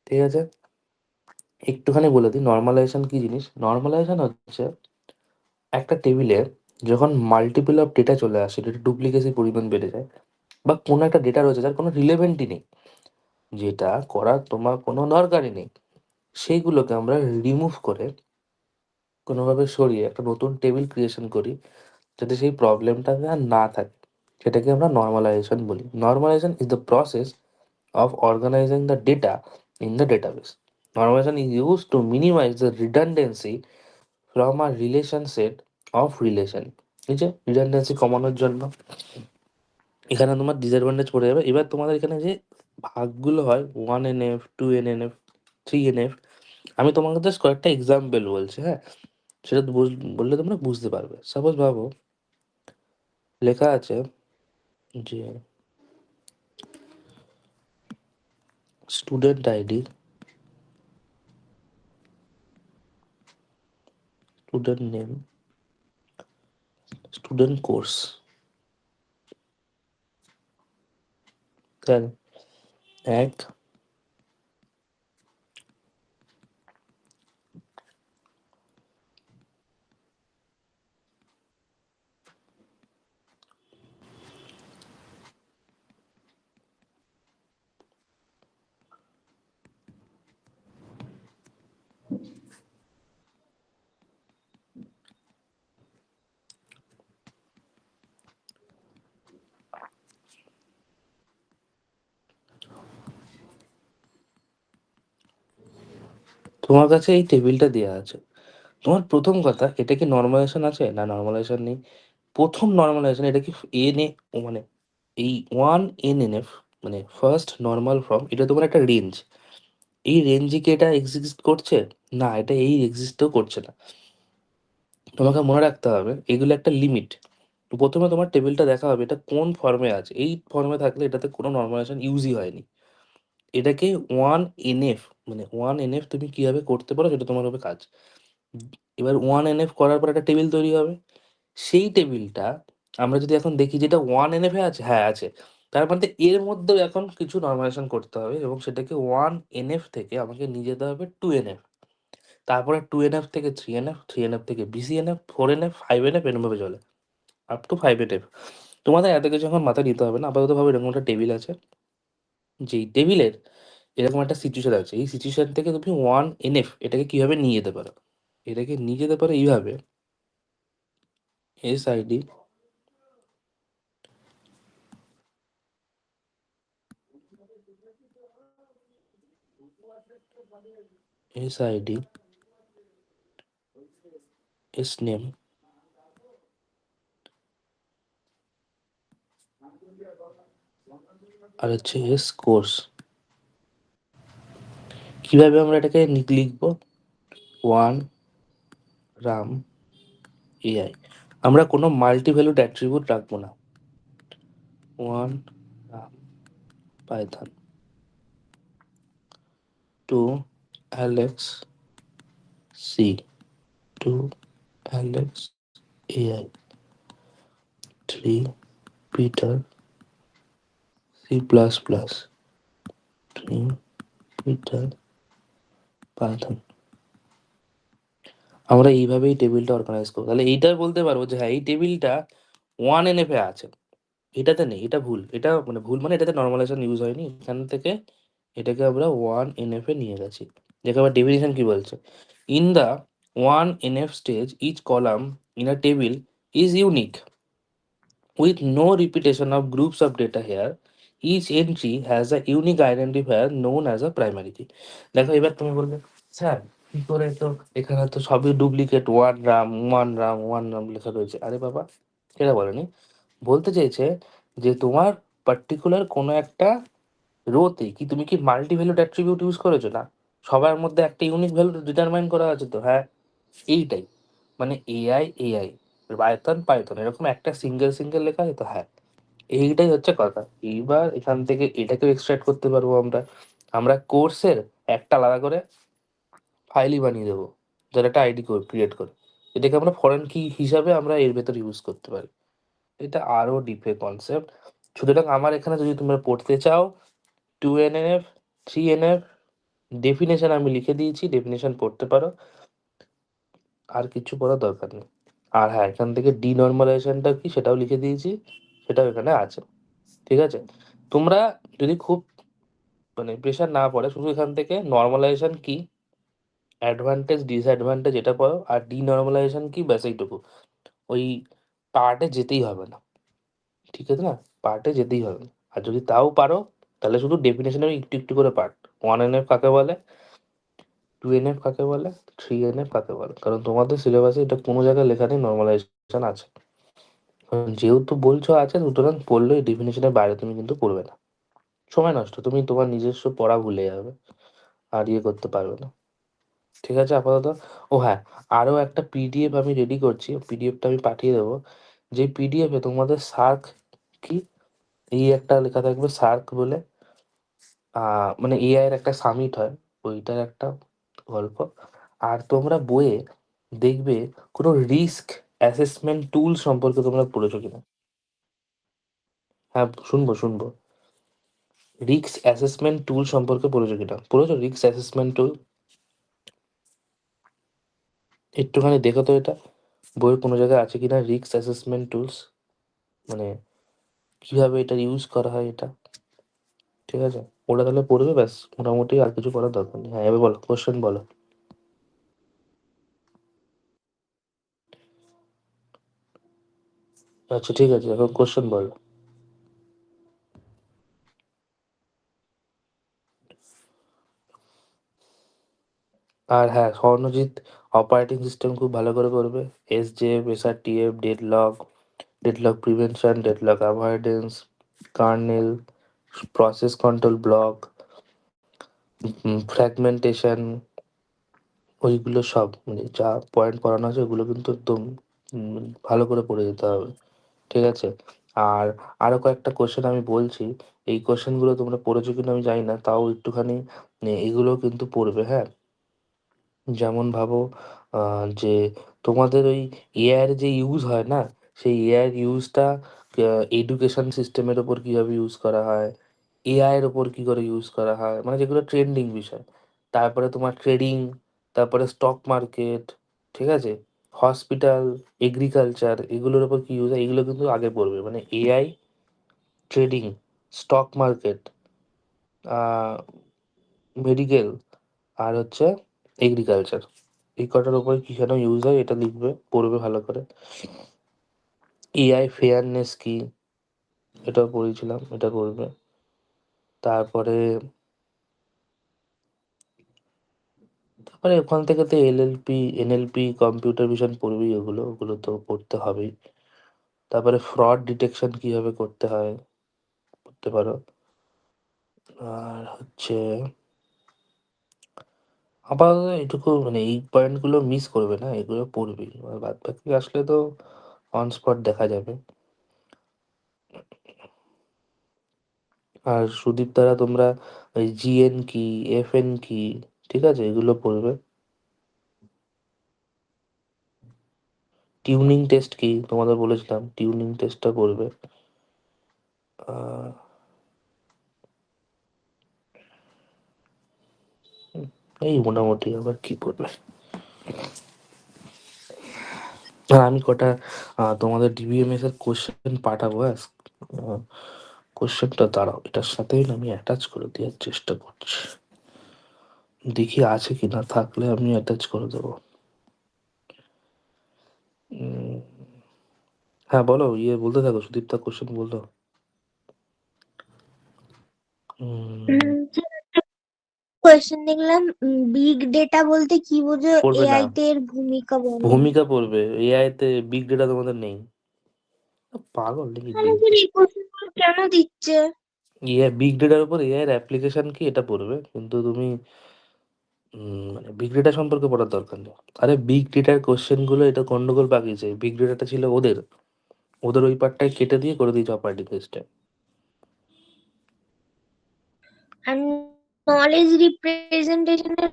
ঠিক আছে, একটুখানি বলে দিই নর্মালাইজেশন কি জিনিস। নর্মালাইজেশন হচ্ছে একটা টেবিলে যখন মাল্টিপল অফ ডেটা চলে আসে, ডেটা ডুপ্লিকেসির পরিমাণ বেড়ে যায়, বা কোনো একটা ডেটা রয়েছে যার কোনো রিলেভেন্টই নেই, যেটা করার তোমার কোনো দরকারই নেই, সেইগুলোকে আমরা রিমুভ করে কোনোভাবে সরিয়ে একটা নতুন টেবিল ক্রিয়েশন করি, যাতে সেই প্রবলেমটা আর না থাকে। সেটাকে আমরা নর্মালাইজেশন বলি। Normalisation is the process of organizing the data in the database. Normalization is used to minimize the redundancy from a relation set of relation. এই যে রিডান্ডেন্সি কমানোর জন্য এখানে তোমার ডিসঅ্যাডভান্টেজ পড়ে যাবে। এবার তোমাদের এখানে যে ভাগগুলো হয় 1NF, 2NF, 3NF, আমি তোমাকে জাস্ট কয়েকটা এক্সাম্পল বলছি, হ্যাঁ, সেটা বললে তোমরা বুঝতে পারবে। সাপোজ ভাবো লেখা আছে যে student ID, student name, student course. তাই এক, তোমার কাছে এই টেবিলটা দেওয়া আছে, তোমার প্রথম কথা, এটা কি নর্মালাইজেশন আছে? না, নর্মালাইজেশন নেই। প্রথম নর্মালাইজেশন এটা কি এন এ, মানে এই 1 NF, মানে ফার্স্ট নর্মাল ফর্ম, এটা তোমার একটা রেঞ্জ। এই রেঞ্জে কি এটা এক্সিস্ট করছে? না, এটা এই এক্সিস্টও করছে না। তোমাকে মনে রাখতে হবে এগুলো একটা লিমিট। প্রথমে তোমার টেবিলটা দেখা হবে এটা কোন ফর্মে আছে। এই ফর্মে থাকলে এটাতে কোনো নর্মালাইজেশন ইউজই হয়নি। এটাকে 1 NF, মানে 1 NF তুমি কিভাবে করতে পারো সেটা তোমার হবে কাজ। এবার 1 NF করার পর একটা টেবিল তৈরি হবে। সেই টেবিলটা আমরা যদি এখন দেখি যেটা 1 NF এ আছে, হ্যাঁ আছে, তার মানে এর মধ্যেও এখন কিছু নর্মালাইজেশন করতে হবে এবং সেটাকে 1 NF থেকে আমাকে নিয়ে যেতে হবে 2 NF, তারপরে 2 NF থেকে 3 NF, 3 NF থেকে BCNF, 4 NF, 5 NF, এরমভাবে চলে আপ টু 5 NF। তোমাদের এত কিছু এখন মাথায় নিতে হবে না, আপাতত ভাবে এরকম একটা টেবিল আছে, যেই টেবিলের এরকম একটা সিচুয়েশন আছে, এই সিচুয়েশন থেকে তুমি 1 NF এটাকে কিভাবে নিয়ে যেতে পারো। এটাকে নিয়ে যেতে পারো এইভাবে, SID SID SNAME আর হচ্ছে কোর্স। কিভাবে আমরা এটাকে লিখবো? 1 RAM AI। আমরা কোনো মাল্টি ভ্যালুড অ্যাট্রিবিউট রাখবো না। 1 RAM Python, 2 Alex C, 2 Alex AI, 3 Peter C++, 3 Peter Python। আমরা এইভাবেই টেবিলটা অর্গানাইজ করবো। তাহলে এইটা বলতে পারবো যে হ্যাঁ এই টেবিলটা 1 NF এ আছে, এটাতে নেই, এটা ভুল। এটা মানে ভুল মানে এটাতে নর্মালাইজেশন ইউজ হয়নি, এখান থেকে এটাকে আমরা 1 NF এ নিয়ে গেছি। দেখো আবার ডেফিনিশন কি বলছে। In the 1 NF stage each column in a table is unique with no repetition of groups of data here. Each entry has a unique identifier known as a primary key. দেখো এবার তুমি বলবে sir কি করে, তো এখানে তো সবই ডুপ্লিকেট, 1 RAM 1 RAM 1 RAM লেখা রয়েছে। আরে বাবা, এটা বলেনি, বলতে চেয়েছে যে তোমার পার্টিকুলার কোনো একটা রোতে কি তুমি কি মাল্টি ভ্যালুড অ্যাট্রিবিউট ইউজ করেছো? না, সবার মধ্যে একটা ইউনিক ভ্যালু ডিটারমাইন করা আছে তো, হ্যাঁ এইটাই। মানে এআই পাইথন পাইথন এরকম একটা সিঙ্গেল সিঙ্গেল লেখা আছে তো, হ্যাঁ এইটাই হচ্ছে কথা। এইবার এখান থেকে এটাকেও এক্সট্রাক্ট করতে পারবো আমরা। আমরা কোর্সের একটা আলাদা করে ফাইলই বানিয়ে দেবো, যার একটা আইডি ক্রিয়েট করে, এটাকে আমরা ফরেন কি হিসাবে আমরা এর ভেতর ইউজ করতে পারি। এটা আরো ডিপে কনসেপ্ট। সুতরাং আমার এখানে যদি তোমরা পড়তে চাও, 2 NF 3 NF ডেফিনেশন আমি লিখে দিয়েছি, ডেফিনেশন পড়তে পারো, আর কিছু পড়ার দরকার নেই। আর হ্যাঁ, এখান থেকে ডিনর্মালাইজেশনটা কি সেটাও লিখে দিয়েছি, সেটাও এখানে আছে। ঠিক আছে, তোমরা যদি খুব মানে প্রেশার না পড়ে, শুধু এখান থেকে নর্মালাইজেশন কি, অ্যাডভান্টেজ ডিসঅ্যাডভান্টেজ এটা পড়ো, আর ডিনর্মালাইজেশন কি, ব্যাস এইটুকু। ওই পার্টে যেতেই হবে না, ঠিক আছে না, পার্টে যেতেই হবে না। আর যদি তাও পারো তাহলে শুধু ডেফিনেশনের একটু একটু করে পার্ট, 1 NF কাকে বলে, 2 NF কাকে বলে, 3 NF কাকে বলে, কারণ তোমাদের সিলেবাসে এটা কোনো জায়গায় লেখা নেই নর্মালাইজেশন আছে। কারণ যেহেতু বলছো আছে, সুতরাং পড়লে ডেফিনেশনের বাইরে তুমি কিন্তু পড়বে না, সময় নষ্ট, তুমি তোমার নিজস্ব পড়া ভুলে যাবে আর ইয়ে করতে পারবে না। ঠিক আছে আপাতত। ও হ্যাঁ, আরও একটা পিডিএফ আমি রেডি করছি, পিডিএফটা আমি পাঠিয়ে দেবো। যে পিডিএফে তোমাদের সার্ক কি, এই একটা লেখা থাকবে সার্ক বলে, মানে এআই এর একটা সামিট হয়, ওইটার একটা গল্প। আর তোমরা বইয়ে দেখবে কোনো রিস্ক অ্যাসেসমেন্ট টুল সম্পর্কে তোমরা পড়েছো কিনা। হ্যাঁ শুনবো শুনবো। রিস্ক অ্যাসেসমেন্ট টুল সম্পর্কে পড়েছো কিনা, পড়েছো রিস্ক অ্যাসেসমেন্ট টুল? একটুখানি দেখো তো এটা বইয়ের কোনো জায়গায় আছে কিনা, রিস্ক অ্যাসেসমেন্ট টুলস, মানে কিভাবে এটা ইউজ করা হয় এটা। ঠিক আছে, ওটা তাহলে পড়বে, ব্যাস মোটামুটি আর কিছু করার দরকার নেই। হ্যাঁ এবার বলো, কোশ্চেন বলো। আচ্ছা ঠিক আছে, এখন কোশ্চেন বলো। আর হ্যাঁ স্বর্ণজিৎ অপারেটিং সিস্টেম খুব ভালো করে করবে, SJF, SRTF, deadlock prevention, deadlock avoidance, kernel, process control block, fragmentation, ওইগুলো সব মানে যা পয়েন্ট পড়ানো আছে ওগুলো কিন্তু একদম ভালো করে পড়ে যেতে হবে, ঠিক আছে? আর আরো কয়েকটা কোশ্চেন আমি বলছি, এই কোশ্চেনগুলো তোমরা পড়েছো কিনা আমি জানি না, তাও একটুখানি এগুলো কিন্তু পড়বে, হ্যাঁ? যেমন ভাবো যে তোমাদের ওই এআই এর যে ইউজ হয় না, সেই এআই এর ইউজটা এডুকেশন সিস্টেমের ওপর কিভাবে ইউজ করা হয়, এআই এর ওপর কি করে ইউজ করা হয়, মানে যেগুলো ট্রেন্ডিং বিষয়। তারপরে তোমার ট্রেডিং, তারপরে স্টক মার্কেট, ঠিক আছে? হসপিটাল, এগ্রিকালচার, এগুলোর ওপর কি ইউজ হয় এগুলো কিন্তু আগে পড়বে, মানে AI, trading, stock market, medical, আর হচ্ছে এগ্রিকালচার, এই কটার উপর কি কেন ইউজ হয় এটা লিখবে, পড়বে ভালো করে। এআই ফেয়ারনেস কি, এটাও পড়েছিলাম, এটা করবে। তারপরে তারপরে ওখান থেকে তো এলএলপি, এনএলপি, কম্পিউটার ভিশন পড়বেই, ওগুলো ওগুলো তো পড়তে হবেই। তারপরে ফ্রড ডিটেকশন কিভাবে করতে হয় করতে পারো। আর হচ্ছে আপাতত এটুকু, মানে এই পয়েন্টগুলো মিস করবে না, এগুলো পড়বেই, আর বাদ বাকি আসলে তো অন স্পট দেখা যাবে। আর সুদীপ দ্বারা তোমরা ওই জিএন কি, এফএন কি, ঠিক আছে, এগুলো পড়বে। টিউনিং টেস্ট কি তোমাদের বলেছিলাম, টিউনিং টেস্টটা পড়বে। আহ, এই মোটামুটি আবার কি পড়বে। আর আমি কটা তোমাদের ডিবিএমএস এর কোশ্চেন পাঠাবো, হ্যাঁ? কোশ্চেনটা দাঁড়াও, এটার সাথেই না আমি অ্যাটাচ করে দেওয়ার চেষ্টা করছি, দেখি আছে কিনা, থাকলে আমি অ্যাটাচ করে দেবো। উম, হ্যাঁ বলো, ইয়ে বলতে থাকো, সুদীপ্তা কোশ্চেন বললো। উম, কোয়েশ্চেন দেখলাম, বিগ ডেটা বলতে কি বোঝো, পড়বে না, এআই তে এর ভূমিকা বর্ণনা। ভূমিকা পড়বে, এআই তে বিগ ডেটা তোমাদের নেই, পাগল নাকি? আমাদের এই কোয়েশ্চেন কেন দিচ্ছে? এআই বিগ ডেটার উপর এআই এর অ্যাপ্লিকেশন কি এটা পড়বে, কিন্তু তুমি মানে বিগ ডেটা সম্পর্কে পড়ার দরকার নেই। আরে বিগ ডেটার কোশ্চেন গুলো এটা গন্ডগোল পাকিয়েছে, বিগ ডেটাটা ছিল ওদের, ওদের ওই পার্টটাই কেটে দিয়ে করে দিয়েছে অপারেটিং সিস্টেম। আর নলেজ রিপ্রেজেন্টেশনের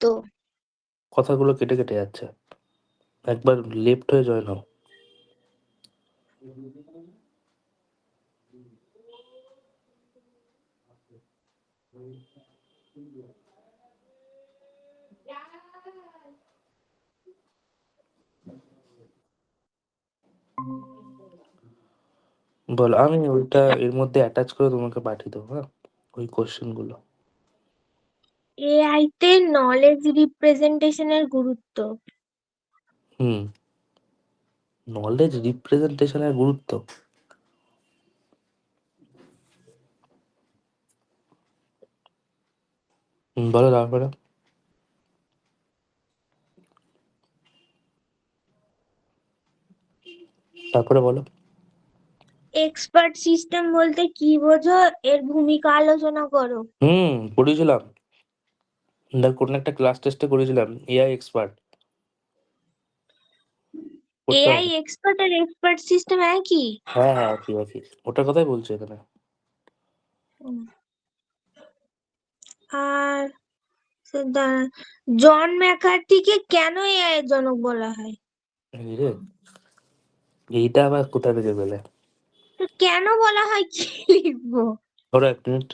তো কথাগুলো কেটে কেটে যাচ্ছে, একবার লেফট হয়ে জয়েন হও। বলো, আমি ওইটা এর মধ্যে অ্যাটাচ করে তোমাকে পাঠিয়ে দেবো, হ্যাঁ, ওই কোশ্চেন গুলো। এআই তে নলেজ রিপ্রেজেন্টেশনের গুরুত্ব। হুম, নলেজ রিপ্রেজেন্টেশনের গুরুত্ব। বলো তারপরে, তারপরে বলো। এক্সপার্ট সিস্টেম বলতে কি বোঝো, এর ভূমিকা আলোচনা করো। পড়েছিলাম, দেখ কোন একটা ক্লাস টেস্টে করেছিলাম, এআই এক্সপার্ট করতে এআই হবে। এক্সপার্ট আর এক্সপার্ট সিস্টেম একই? হ্যাঁ হ্যাঁ, একই একই, ওটার কথাই বলছি এখানে। হুম। আর জন ম্যাকার্থিকে কেন এআই এর জনক বলা হয়? এই রে, এইটা আবার কোথা থেকে পেলে? তো কেন বলা হয় কি লিখবো? ধরো এক মিনিট।